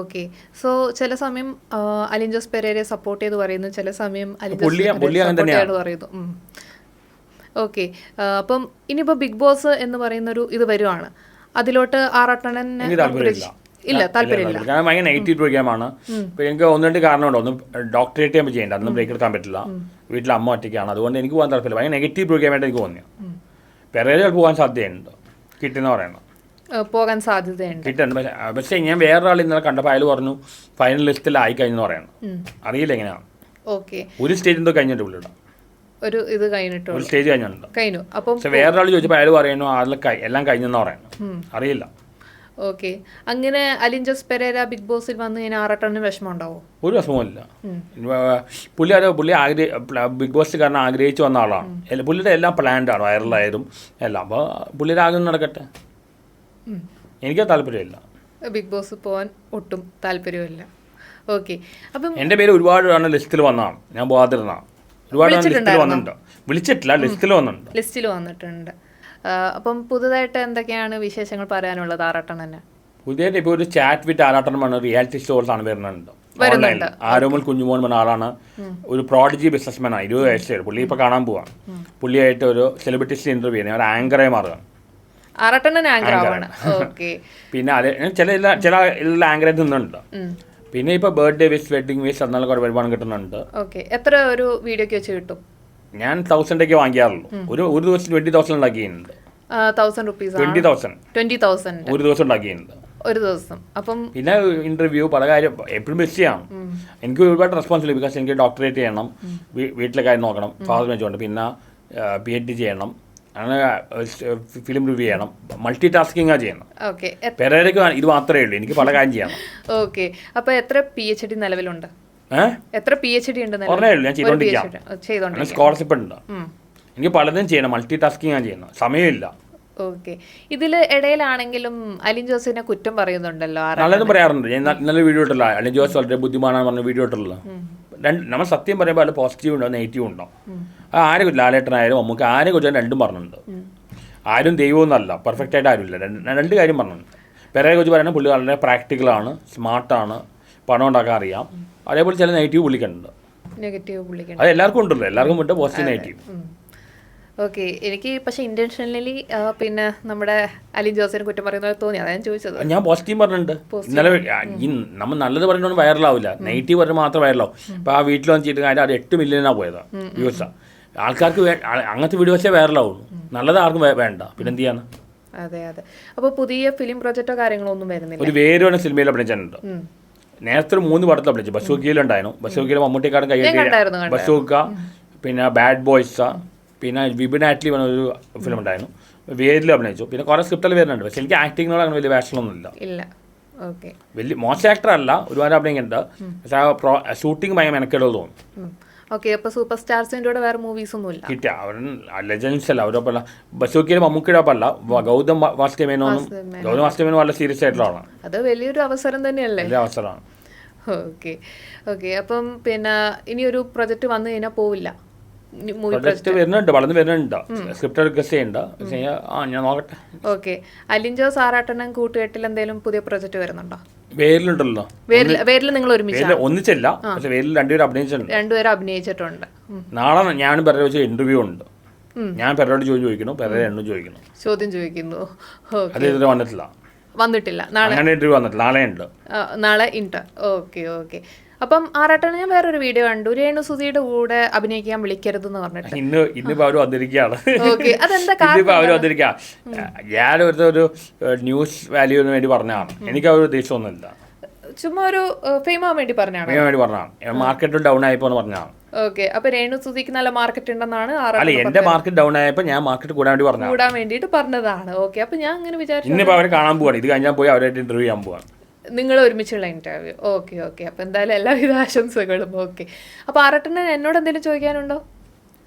ഓക്കെ, സോ ചില സമയം അലിൻ ജോസ് പെരേരയെ സപ്പോർട്ട് ചെയ്ത് പറയുന്നു, ചില സമയം പറയുന്നു. ഓക്കെ, അപ്പം ഇനിയിപ്പോൾ ബിഗ് ബോസ് എന്ന് പറയുന്നൊരു ഇത് വരുവാണ്. അതിലോട്ട് ആറാട്ടണ്ണൻ ഇല്ല താല്പര്യമില്ല. കാരണം ഭയങ്കര നെഗറ്റീവ് പ്രോഗ്രാമാണ്. ഇപ്പം എനിക്ക് ഒന്ന് രണ്ട് കാരണമുണ്ട്. ഒന്ന് ഡോക്ടറേറ്റ് ചെയ്യുമ്പോൾ ചെയ്യേണ്ട, അതൊന്നും ബ്രേക്ക് എടുക്കാൻ പറ്റില്ല. വീട്ടിൽ അമ്മ ഒറ്റയ്ക്കാണ്, അതുകൊണ്ട് എനിക്ക് പോകാൻ താല്പര്യമില്ല. ഭയങ്കര നെഗറ്റീവ് പ്രോഗ്രാമായിട്ട് എനിക്ക് തോന്നിയ പെരേര പോകാൻ സാധ്യതയുണ്ട്, കിട്ടുന്ന പറയണം, പോകാൻ സാധ്യതയുണ്ട്, കിട്ടുന്നുണ്ട്. പക്ഷേ ഞാൻ വേറൊരാൾ ഇന്നലെ കണ്ടപ്പോൾ അയാൾ പറഞ്ഞു ഫൈനൽ ലിസ്റ്റിലായി കഴിഞ്ഞെന്ന് പറയണം. അറിയില്ല എങ്ങനെയാണ്. ഓക്കെ, ഒരു സ്റ്റേജ് എന്തോ കഴിഞ്ഞിട്ട് പുള്ളിയുടെ ഒരു ഇത് കഴിഞ്ഞിട്ട് ഒരു സ്റ്റേജ് കഴിഞ്ഞു. അപ്പം പക്ഷെ വേറൊരാൾ ചോദിച്ചപ്പോൾ അയാൾ പറയുന്നു എല്ലാം കഴിഞ്ഞെന്ന് പറയണം. അറിയില്ല. ഓക്കെ, അങ്ങനെ അലിൻ ജോസ് പെരേര ബിഗ് ബോസിൽ വന്ന് ഇങ്ങനെ ആറാട്ടന് വിഷമം ഉണ്ടാവോ? ഒരു വിഷമമില്ല. പുള്ളി ബിഗ് ബോസ് കാരണം ആഗ്രഹിച്ചു വന്ന ആളാണ്. പുള്ളിയുടെ എല്ലാം പ്ലാൻഡാണ്, വൈറലായതും എല്ലാം. അപ്പോൾ പുള്ളിയുടെ ആഗ്രഹം നടക്കട്ടെ. എനിക്ക് താല്പര്യമില്ല, ബിഗ് ബോസ് പോകാൻ ഒട്ടും താല്പര്യമില്ല. ഓക്കെ, അപ്പം എൻ്റെ പേര് ഒരുപാട് ലിസ്റ്റിൽ വന്നതാണ്, ഞാൻ പോകാതിരുന്നതാണ്. ഒരുപാട് ലിസ്റ്റിൽ വന്നിട്ടുണ്ട്, വിളിച്ചിട്ടില്ല, ലിസ്റ്റിൽ വന്നിട്ടുണ്ട്. അപ്പം പുതുതായിട്ട് എന്തൊക്കെയാണ് വിശേഷങ്ങൾ പറയാനുള്ളത് ആറാട്ടണ്ണന്? പുതിയതായിട്ട് ഇപ്പോൾ ഒരു ചാറ്റ് വിത്ത് ആറാട്ടൻ പറഞ്ഞ റിയാലിറ്റി ഷോസ് ആണ് വരുന്നുണ്ട്. ആരോമൽ കുഞ്ഞുമോൻ എന്ന ആളാണ്, ഒരു പ്രോഡിജി ബിസിനസ്മാൻ ആണ്, 20 വയസ്സായി. പുള്ളി ഇപ്പോൾ കാണാൻ പോവാണ്. പുള്ളിയായിട്ട് ഒരു സെലിബ്രിറ്റീസ് ഇന്റർവ്യൂ ചെയ്യുന്നത്, ഒരു ആങ്കറായി മാറുകയാണ്. പിന്നെ അത് ചില ആങ്കറായിട്ട് നിന്നുണ്ട്. പിന്നെ ഇപ്പോൾ ബർത്ത്ഡേ വിസ്, വെഡിങ് വിസ്, എന്നാൽ കുറേ വരുമാനം കിട്ടുന്നുണ്ട്. എത്ര ഒരു വീഡിയോക്ക് വെച്ച് കിട്ടും? ഞാൻ 1000 വാങ്ങിക്കാറുള്ളൂ. ഒരു ദിവസം 20,000 ഉണ്ടാക്കിയിട്ടുണ്ട്. 1000 rupees 20,000 ഒരു ദിവസം ഉണ്ടാക്കിയിട്ടുണ്ട്. ഒരു ദിവസം. അപ്പം പിന്നെ ഇന്റർവ്യൂ പല കാര്യം എപ്പോഴും ബിസിയാണ്. എനിക്ക് ഒരുപാട് റെസ്പോൺസിബിലിറ്റി, ബിക്കോസ് എനിക്ക് ഡോക്ടറേറ്റ് ചെയ്യണം, വീട്ടിലെ കാര്യം നോക്കണം, ഫാദർ വെച്ചുകൊണ്ട്, പിന്നെ PhD ചെയ്യണം, അങ്ങനെ ഫിലിം റിവ്യൂ ചെയ്യണം, മൾട്ടി ടാസ്കിംഗ് ചെയ്യണം. പെരേരയ്ക്ക് ഇത് മാത്രമേ ഉള്ളൂ, എനിക്ക് പല കാര്യം ചെയ്യണം. ഓക്കെ, അപ്പോൾ എത്ര PhD നിലവിലുണ്ട്? എത്ര PhD ഉണ്ട്? പറഞ്ഞേ ഉള്ളൂ, ഞാൻ ചെയ്തോണ്ടിരിക്കാം. സ്കോളർഷിപ്പ് ഉണ്ട്, എനിക്ക് പലതും ചെയ്യണം, മൾട്ടി ടാസ്കിംഗ് ചെയ്യണം, സമയമില്ല. ഓക്കെ, ഇതിൽ ഇടയിലാണെങ്കിലും അലിൻ ജോസിനെ കുറ്റം പറയുന്നുണ്ടല്ലോ. നല്ലതും പറയാറുണ്ട്. ഞാൻ നല്ല വീഡിയോ ഇട്ടല്ലോ, അലിൻ ജോസ് വളരെ ബുദ്ധിമാനാണെന്ന് പറഞ്ഞ വീഡിയോ ഇട്ടല്ലോ. നമ്മൾ സത്യം പറയുമ്പോൾ അതിൽ പോസിറ്റീവ് ഉണ്ടോ നെഗറ്റീവ് ഉണ്ടോ? ആരെ കുറിച്ച്, ലാലേട്ടനായാലും നമുക്ക് ആരെ കുറിച്ച് രണ്ടും പറഞ്ഞിട്ടുണ്ട്. ആരും ദൈവമൊന്നുമല്ല, പെർഫെക്റ്റ് ആയിട്ട് ആരുമില്ല. രണ്ട് കാര്യം പറഞ്ഞിട്ടുണ്ട്. പെരേരയെ കുറിച്ച് പറയുന്നത് പുള്ളി വളരെ പ്രാക്ടിക്കലാണ്, സ്മാർട്ടാണ്, പണം ഉണ്ടാക്കാൻ അറിയാം. അതേപോലെ ചില നെഗറ്റീവ് പുള്ളിക്കുന്നുണ്ട്. അത് എല്ലാവർക്കും ഉണ്ടല്ലോ, എല്ലാവർക്കും ഉണ്ട് പോസിറ്റീവ് നെഗറ്റീവ്. ഓക്കെ, എനിക്ക് പക്ഷേ ഇന്റൻഷനലി പിന്നെ നമ്മുടെ അലിൻ ജോസിനെ കുറ്റം പറയുന്നത് തോന്നി, അതാണ് ഞാൻ ചോദിച്ചത്. ഞാൻ പോസിറ്റീവ് പറഞ്ഞിട്ടുണ്ട്. ഇന്നലെ നമ്മൾ നല്ലത് പറഞ്ഞുകൊണ്ട് വൈറലാവില്ല, നെഗറ്റീവ് പറഞ്ഞാൽ മാത്രം വൈറലാവും. ഇപ്പോൾ ആ വീട്ടിൽ വന്ന് ചെയ്തിട്ട് കാര്യം അത് 8 മില്യനാണ് പോയത് വ്യൂസാണ്. ആൾക്കാർക്ക് അങ്ങനത്തെ വീഡിയോസേ വൈറലാവുള്ളൂ, നല്ലത് ആർക്കും വേണ്ട, പിന്നെ എന്ത് ചെയ്യാന്ന്. അതെ. അപ്പോൾ പുതിയ ഫിലിം പ്രൊജക്റ്റോ കാര്യങ്ങളോ ഒന്നും വരുന്നില്ല? ഒരു വേരുവാണ് സിനിമയിൽ അഭിനയിച്ചിട്ടുണ്ട്. നേരത്തെ ഒരു 3 പടത്തിൽ അഭിനയിച്ചു. ബസൂക്കിയിലുണ്ടായിരുന്നു, ബസൂക്കിയിൽ മമ്മൂട്ടിക്കാരൻ കൈയ്യടി, ബസൂക്ക, പിന്നെ ബാഡ് ബോയ്സ്, പിന്നെ വിപിൻ ആറ്റ്ലി പറഞ്ഞ ഒരു ഫിലിം ഉണ്ടായിരുന്നു, വേരിൽ അഭിനയിച്ചു. പിന്നെ കുറേ സ്ക്രിപ്റ്റിൽ വരുന്നുണ്ട്. പക്ഷെ എനിക്ക് ആക്ടിങ്ങിനോട് അങ്ങനെ വലിയ പാഷനൊന്നുമില്ല. വലിയ മോശം ആക്ടർ അല്ല, ഒരുപാട് അഭിനയിക്കുന്നുണ്ട്. പക്ഷെ ആ ഷൂട്ടിങ് ഭയങ്കര മെനക്കെടുകൾ തോന്നും. ഓക്കെ, അപ്പോൾ സൂപ്പർ സ്റ്റാർസിൻ്റെ കൂടെ വേറെ മൂവീസ് ഒന്നുമില്ല കിട്ടിയ അവർ ലെജൻസ് അല്ല. അവരൊപ്പമല്ല, ബസൂക്കിയുടെ മമ്മൂക്കിയുടെ ഒപ്പമല്ല, ഗൗതം വാസുദേവനൊന്നും. ഗൗതം വാസുദേവൻ വളരെ സീരിയസ് ആയിട്ടുള്ള ആളാണ്. അത് വലിയൊരു അവസരം തന്നെയല്ലേ? വലിയ അവസരമാണ്. ഓക്കെ, അപ്പം പിന്നെ ഇനി ഒരു പ്രൊജക്റ്റ് വന്നു കഴിഞ്ഞാൽ പോവില്ല? പ്രൊജക്റ്റ് വരുന്നുണ്ട്, വളർന്ന് വരുന്നുണ്ട്, സ്ക്രിപ്റ്റ് റിക്വസ്റ്റ് ചെയ്യുന്നുണ്ട്. ഞാൻ നോക്കട്ടെ. ഓക്കെ, അലിൻ ജോസ് ആറാട്ടനും കൂട്ടുകെട്ടിൽ എന്തെങ്കിലും പുതിയ പ്രൊജക്റ്റ് വരുന്നുണ്ടോ? വേരിലുണ്ടല്ലോ. വേരിൽ നിങ്ങൾ ഒന്നിച്ചില്ല, പക്ഷെ വേരിൽ രണ്ടുപേരും അഭിനയിച്ചിട്ടുണ്ട്. നാളെ ഞാനും പെരേര വെച്ച് ഇന്റർവ്യൂ ഉണ്ട്. ഞാൻ പെരേരോട് ചോദിക്കുന്നു, പെരേര എന്നോട് ചോദ്യം ചോദിക്കുന്നു. അത് ഇതുവരെ വന്നിട്ടില്ല. നാളെ ഇന്റർവ്യൂ വന്നിട്ടില്ല, നാളെ ഉണ്ട്. ഓക്കെ. അപ്പം ആറാട്ടന് ഞാൻ വേറൊരു വീഡിയോ കണ്ടു, രേണു സുധിയുടെ കൂടെ അഭിനയിക്കാൻ വിളിക്കരുതെന്ന് പറഞ്ഞിട്ട്. ഇന്നിപ്പോ അവര് വന്നിരിക്കുകയാണ്. അതെന്താ? ഞാനൊരു ന്യൂസ് വാല്യൂവിന് വേണ്ടി പറഞ്ഞതാണ്, എനിക്ക് ആ ഒരു ഉദ്ദേശമൊന്നുമില്ല. ചുമ്മാ ഒരു ഫെയിം ആവാൻ വേണ്ടി പറഞ്ഞാണ്. മാർക്കറ്റ് ഡൗൺ ആയപ്പോ പറഞ്ഞാണ്. ഓക്കെ, അപ്പൊ രേണു സുധിക്ക് നല്ല മാർക്കറ്റ് ഉണ്ടെന്നാണ് അല്ല, എന്റെ മാർക്കറ്റ് ഡൗൺ ആയപ്പോ ഞാൻ മാർക്കറ്റ് കൂടാൻ വേണ്ടിയിട്ട് പറഞ്ഞതാണ്. ഓക്കെ, അപ്പൊ ഞാൻ അങ്ങനെ വിചാരിച്ചു ഇന്നിപ്പോ അവര് കാണാൻ പോവാണ്, ഇത് കഴിഞ്ഞാൽ പോയി അവരായിട്ട് ഇന്റർവ്യൂ ചെയ്യാൻ പോവാണ്. നിങ്ങൾ ഒരുമിച്ചുള്ള ഇന്റർവ്യൂ. ഓക്കെ. അപ്പോൾ എന്തായാലും എല്ലാവിധ ആശംസകളും. ഓക്കെ, അപ്പോൾ ആറാട്ടന് എന്നോട് എന്തെങ്കിലും ചോദിക്കാനുണ്ടോ?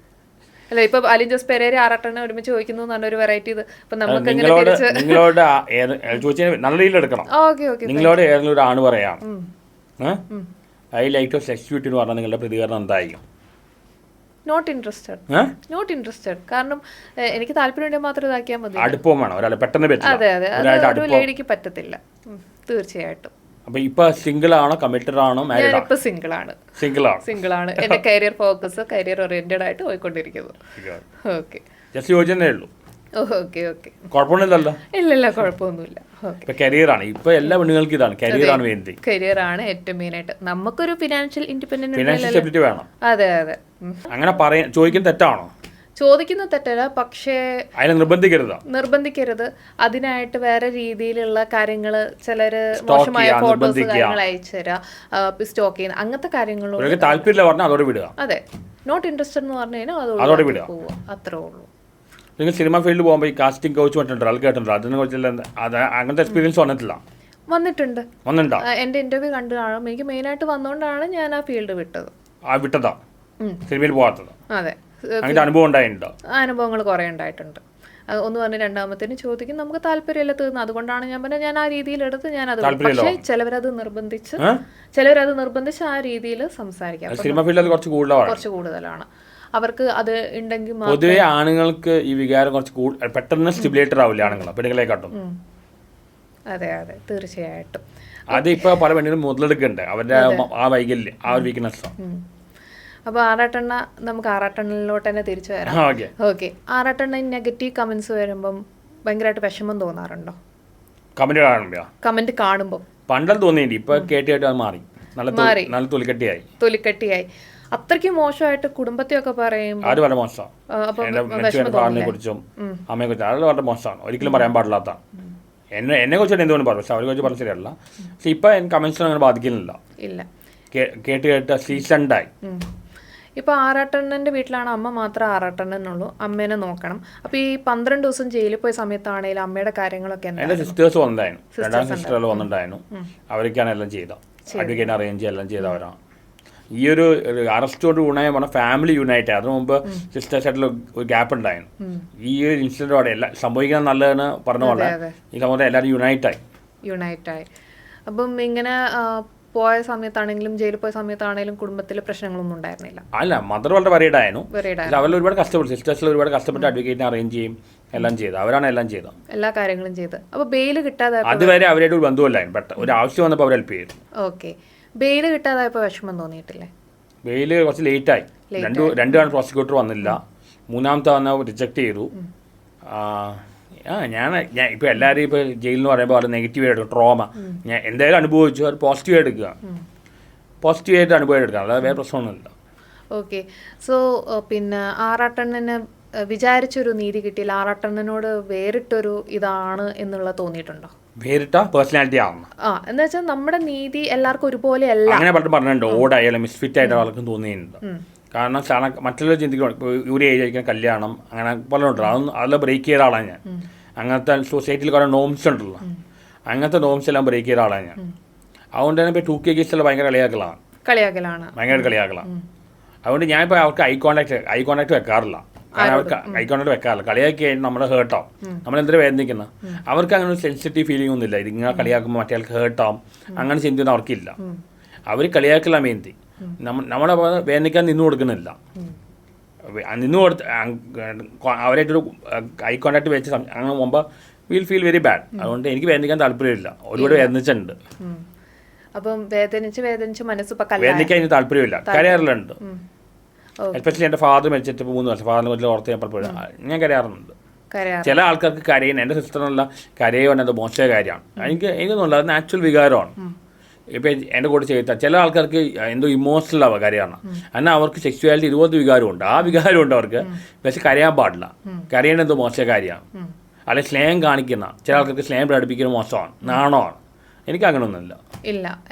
അല്ല, ഇപ്പൊ അലിൻ ജോസ് പെരേര ആറാട്ടനെ ഒരുമിച്ച് ചോദിക്കുന്നു എന്ന് പറഞ്ഞ ഒരു വെറൈറ്റി. ഇത് ഇപ്പൊ നമുക്ക് നിങ്ങളോട് നല്ല രീതിയിൽ എടുക്കണം. നിങ്ങളോട് ഏതെങ്കിലും ഒരു ആണ് പറയാം, I like to sex you എന്ന് പറഞ്ഞാൽ നിങ്ങളുടെ പ്രതികരണം എന്തായിരിക്കും? Not interested. കാരണം എനിക്ക് താല്പര്യം മാത്രം ഇതാക്കിയാൽ മതി. അടുപ്പം വേണം, ഒരാൾ പെട്ടെന്ന്. അതെ, ഒരു ലേഡിക്ക് പറ്റത്തില്ല തീർച്ചയായിട്ടും. അപ്പൊ ഇപ്പൊ സിംഗിൾ ആണോ, കമ്മിറ്റഡ് ആണോ, മാരീഡ്? ഇപ്പൊ സിംഗിൾ ആണ്. എന്റെ കരിയർ ഓറിയന്റഡ് ആയിട്ട് പോയിക്കൊണ്ടിരിക്കുന്നു. ഓക്കെ, ജസ്റ്റ് യോജനയേ ഉള്ളൂ. Okay okay. കുഴപ്പമൊന്നുമില്ലല്ലോ. ഇല്ലല്ല, കുഴപ്പമൊന്നുമില്ല. ഓക്കെ. ഇപ്പൊ കരിയറാണ്, ഇപ്പൊ എല്ലാ പെണ്ണുങ്ങൾക്കും ഇതാണ്, കരിയറാണ് വേണ്ടി. കരിയറാണ് ഏറ്റവും മെയിൻ ആയിട്ട്. നമുക്കൊരു ഫിനാൻഷ്യൽ ഫിനാൻഷ്യൽ സ്റ്റെബിലിറ്റി വേണം. അതെ അതെ. അങ്ങനെ ചോദിക്കുന്ന തെറ്റാണോ? ചോദിക്കുന്ന തെറ്റല്ല, പക്ഷേ അതിനെ നിർബന്ധിക്കരുത്. അതിനായിട്ട് വേറെ രീതിയിലുള്ള കാര്യങ്ങൾ, ചിലര് മോശമായ ഫോട്ടോസ് കാര്യങ്ങൾ അയച്ചു തരാം, സ്റ്റോക്ക് ചെയ്യുന്ന അങ്ങനത്തെ കാര്യങ്ങളോട് താല്പര്യമില്ല പറഞ്ഞാൽ അതോടെ വിടുക. അതെ, നോട്ട് ഇൻട്രസ്റ്റഡ് എന്ന് പറഞ്ഞു കഴിഞ്ഞാൽ അതോടെ വിടുക, അത്രേ ഉള്ളൂ. നിങ്ങൾ സിനിമ ഫീൽഡിൽ പോകുമ്പോൾ ഈ കാസ്റ്റിംഗ് കോച്ച് മറ്റുണ്ടോ, അത് കേട്ടിട്ടുണ്ടോ? അതിനെ കുറിച്ചുള്ള അങ്ങനത്തെ എക്സ്പീരിയൻസ് വന്നിട്ടുണ്ടോ? എന്റെ ഇന്റർവ്യൂ കണ്ടു കാണും. എനിക്ക് മെയിൻ ആയിട്ട് വന്നുകൊണ്ടാണ് ഞാൻ ആ ഫീൽഡ് വിട്ടതാ, സിനിമയിൽ പോകാത്തത്. അതെ, അങ്ങനത്തെ അനുഭവം ഉണ്ടായിട്ടുണ്ടോ? അനുഭവങ്ങൾ കുറെ ഉണ്ടായിട്ടുണ്ട്. ഒന്ന് പറഞ്ഞ് രണ്ടാമത്തേന് ചോദിക്കും, നമുക്ക് താല്പര്യമില്ല തീർന്നു. അതുകൊണ്ടാണ് ഞാൻ പറഞ്ഞത്, ഞാൻ ആ രീതിയിൽ എടുത്ത് ഞാനത്. പക്ഷേ ചിലവരത് നിർബന്ധിച്ച് ആ രീതിയിൽ സംസാരിക്കാം. സിനിമ ഫീൽഡിൽ കുറച്ച് കൂടുതലാണ് അവർക്ക്. അത് ഉണ്ടെങ്കിൽ പൊതുവെ ആണുങ്ങൾക്ക് ഈ വികാരം കുറച്ച് പെട്ടെന്ന് സ്റ്റിമുലേറ്റഡ് ആവില്ല ആണുങ്ങൾ പെണ്ണുങ്ങളെക്കാട്ടും. അതെ അതെ, തീർച്ചയായിട്ടും. അത് ഇപ്പൊ പല പെണ്ണുകളും മുതലെടുക്കുന്നുണ്ട് അവരുടെ ആ വൈകല്യം, ആ ഒരു വീക്ക്നെസ്. അപ്പോൾ നമുക്ക് ആറാട്ടെണ്ണലിലോട്ട് തന്നെ തിരിച്ചു വരാം. ഓക്കെ, ആറാട്ടെണ്ണ നെഗറ്റീവ് കമന്റ്സ് വരുമ്പം ഭയങ്കരമായിട്ട് വിഷമം തോന്നാറുണ്ടോ? കമന്റ് കാണുമ്പോൾ പണ്ടും തോന്നിയിട്ടുണ്ട്, ഇപ്പൊ കേട്ടിട്ട് അത് മാറി, നല്ല തൊലിക്കട്ടിയായി. അത്രയ്ക്ക് മോശമായിട്ട് കുടുംബത്തെയൊക്കെ പറയും. അത് വളരെ മോശമാണ്. അമ്മയെ കുറിച്ചും അത് വളരെ മോശമാണ്, ഒരിക്കലും പറയാൻ പാടില്ലാത്ത. എന്നെ കുറിച്ചിട്ട് എന്തുകൊണ്ട് പറഞ്ഞു, പക്ഷെ അവരെ കുറിച്ച് പറഞ്ഞ ശരിയല്ല. പക്ഷെ ഇപ്പൊ കമന്റ്സിനെ അങ്ങനെ ബാധിക്കുന്നില്ല. കേട്ട് സീസൺഡായി. ഇപ്പൊ ആറാട്ടെണ്ണന്റെ വീട്ടിലാണ് അമ്മ മാത്രം ആറാട്ടെണ്ണനുള്ളൂ, അമ്മേനെ നോക്കണം. അപ്പൊ ഈ 12 ദിവസം ജയിലിൽ പോയ സമയത്താണെങ്കിലും അമ്മയുടെ കാര്യങ്ങളൊക്കെ എന്റെ സിസ്റ്റേഴ്സ് വന്നിട്ടായിരുന്നു, രണ്ടാം സിസ്റ്ററുകൾ വന്നിട്ടുണ്ടായിരുന്നു. അവർക്കാണ് എല്ലാം ചെയ്തത്, അഡ്വക്കേറ്റ് അറേഞ്ച് എല്ലാം ചെയ്തവരാണ്. ഈ ഒരു അറസ്റ്റോട് ഗുണമായി പറഞ്ഞാൽ ഫാമിലി യുണൈറ്റ്. അതിനു മുമ്പ് സിസ്റ്റേഴ്സായിട്ടുള്ള ഒരു ഗ്യാപ്പ് ഉണ്ടായിരുന്നു. ഈ ഒരു ഇൻസിഡന്റോടെ എല്ലാം സംഭവിക്കാൻ നല്ലതെന്ന് പറഞ്ഞ പോലെ ഈ സമയത്ത് എല്ലാവരും യുണൈറ്റായി. അപ്പം ഇങ്ങനെ പോയ സമയത്താണെങ്കിലും ജയിലിൽ പോയ സമയത്താണെങ്കിലും കുടുംബത്തിലെ പ്രശ്നങ്ങളൊന്നും ഉണ്ടായിരുന്നില്ല. അല്ല, മദർ വളരെ വരീഡായിരുന്നു. അവരിൽ ഒരുപാട് കഷ്ടപ്പെട്ടു, സിസ്റ്റേഴ്സിൽ ഒരുപാട് കഷ്ടപ്പെട്ട് അഡ്വക്കേറ്റിനെ അറേഞ്ച് ചെയ്യും, എല്ലാം ചെയ്ത് അവരാണ് എല്ലാം ചെയ്തത്, എല്ലാ കാര്യങ്ങളും ചെയ്ത്. അപ്പോൾ ബെയിൽ കിട്ടാതെ അതുവരെ അവരായിട്ട് ഒരു ബന്ധുവല്ലായിരുന്നു, പെട്ടെന്ന് ഒരു ആവശ്യം വന്നപ്പോൾ അവർ ഹെൽപ്പ് ചെയ്തു. ഓക്കെ, ബെയിൽ കിട്ടാതായപ്പോൾ വിഷമം തോന്നിയിട്ടില്ലേ? ബെയിൽ കുറച്ച് ലേറ്റായി. രണ്ട് പ്രോസിക്യൂട്ടർ വന്നില്ല, മൂന്നാമത്തെ വന്ന റിജക്ട് ചെയ്തു. ഞാൻ ഇപ്പോൾ എല്ലാവരും ഇപ്പോൾ ജയിലിൽ എന്ന് പറയുമ്പോൾ അത് നെഗറ്റീവ് എടുക്കും, ട്രോമ. ഞാൻ എന്തായാലും അനുഭവിച്ചു, അത് പോസിറ്റീവ് എടുക്കുക, പോസിറ്റീവായിട്ട് അനുഭവം എടുക്കുക, അല്ലാതെ വേറെ പ്രശ്നമൊന്നുമില്ല. ഓക്കെ, സോ പിന്നെ ആറാട്ടെണ്ണന് വിചാരിച്ചൊരു നീതി കിട്ടിയില്ല, ആറാട്ടെണ്ണനോട് വേറിട്ടൊരു ഇതാണ് എന്നുള്ള തോന്നിയിട്ടുണ്ടോ? വേറിട്ട പേഴ്സണാലിറ്റി ആണ് എന്ന് വെച്ചാൽ നമ്മുടെ നീതി എല്ലാവർക്കും ഒരുപോലെ അല്ല. അങ്ങനെ പലരും പറഞ്ഞിട്ടുണ്ട്, ഓടായാലും മിസ്ഫിറ്റ് ആയിട്ട് ആൾക്കും തോന്നിയിട്ടുണ്ട്. കാരണം മറ്റുള്ള ചിന്തിക്കണം, ഇപ്പോൾ ഒരു ഏജ് ആയിരിക്കും കല്യാണം, അങ്ങനെ പലരുണ്ട്. അതെല്ലാം ബ്രേക്ക് ചെയ്ത ആളാണ് ഞാൻ. അങ്ങനത്തെ സൊസൈറ്റിയിൽ കുറേ നോംസ് ഉണ്ടല്ലോ, അങ്ങനത്തെ നോംസ് എല്ലാം ബ്രേക്ക് ചെയ്ത ആളാണ് ഞാൻ. അതുകൊണ്ട് തന്നെ ഇപ്പോൾ 2K കേസിലെല്ലാം ഭയങ്കര കളിയാക്കലാണ്. അതുകൊണ്ട് ഞാൻ ഇപ്പോൾ അവർക്ക് ഐ കോണ്ടാക്ട് വെക്കാറില്ല. കാരണം അവർക്ക് ഐ കോണ്ടാക്ട് വെക്കാറില്ല. കളിയാക്കി കഴിഞ്ഞാൽ നമ്മുടെ ഹേർട്ടാവും, നമ്മളെന്തിനാ വേദനിക്കുന്ന. അവർക്ക് അങ്ങനെ ഒരു സെൻസിറ്റീവ് ഫീലിംഗ് ഒന്നുമില്ല, ഇതിങ്ങനെ കളിയാക്കുമ്പോൾ മറ്റേ ആൾക്ക് ഹേർട്ടാവും, അങ്ങനെ ചിന്തയൊന്നും അവർക്കില്ല. അവർ കളിയാക്കില്ല മെയിൻതി, നമ്മളെ വേദനിക്കാൻ നിന്നു കൊടുക്കുന്നില്ല. അവരായിട്ടൊരു ഐ കോണ്ടാക്ട് വെച്ച് അങ്ങനെ പോകുമ്പോൾ വിൽ ഫീൽ വെരി ബാഡ്. അതുകൊണ്ട് എനിക്ക് വേദനിക്കാൻ താല്പര്യമില്ല, ഒരുപാട് വേദനിച്ചിട്ടുണ്ട്. അപ്പം വേദനിച്ച് മനസ്സ് വേദനിക്കാൻ എനിക്ക് താല്പര്യമില്ല, കരയാറിലുണ്ട്. എസ്പെഷ്യലി എൻ്റെ ഫാദർ മരിച്ചിട്ട് 3 വർഷം, ഫാദറിനെ കുറിച്ച് ഓർത്ത് ഞാൻ പലപ്പോഴും ഞാൻ കരയാറുണ്ട്. ചില ആൾക്കാർക്ക് കരയുന്ന, എൻ്റെ സിസ്റ്ററിനുള്ള കരയുകൊണ്ട് എന്തോ മോശമായ കാര്യമാണ്. എനിക്കൊന്നുമില്ല, അത് നാച്ചുറൽ വികാരമാണ്. ഇപ്പം എൻ്റെ കൂടെ ചെയ്താൽ ചില ആൾക്കാർക്ക് എന്തോ ഇമോഷണൽ ആവുക കാര്യമാണ്. എന്നാൽ അവർക്ക് സെക്സ്വാലിറ്റി 20 വികാരമുണ്ട്, ആ വികാരമുണ്ട് അവർക്ക്. പക്ഷെ കരയാൻ പാടില്ല, കരയേണ്ട എന്തോ മോശമായ കാര്യമാണ്. അല്ലെങ്കിൽ സ്നേഹം കാണിക്കുന്ന ചില ആൾക്കാർക്ക് സ്നേഹം പ്രകടിപ്പിക്കുന്നത് മോശമാണ്, നാണമാണ്. എനിക്ക് അങ്ങനെയൊന്നുമില്ല,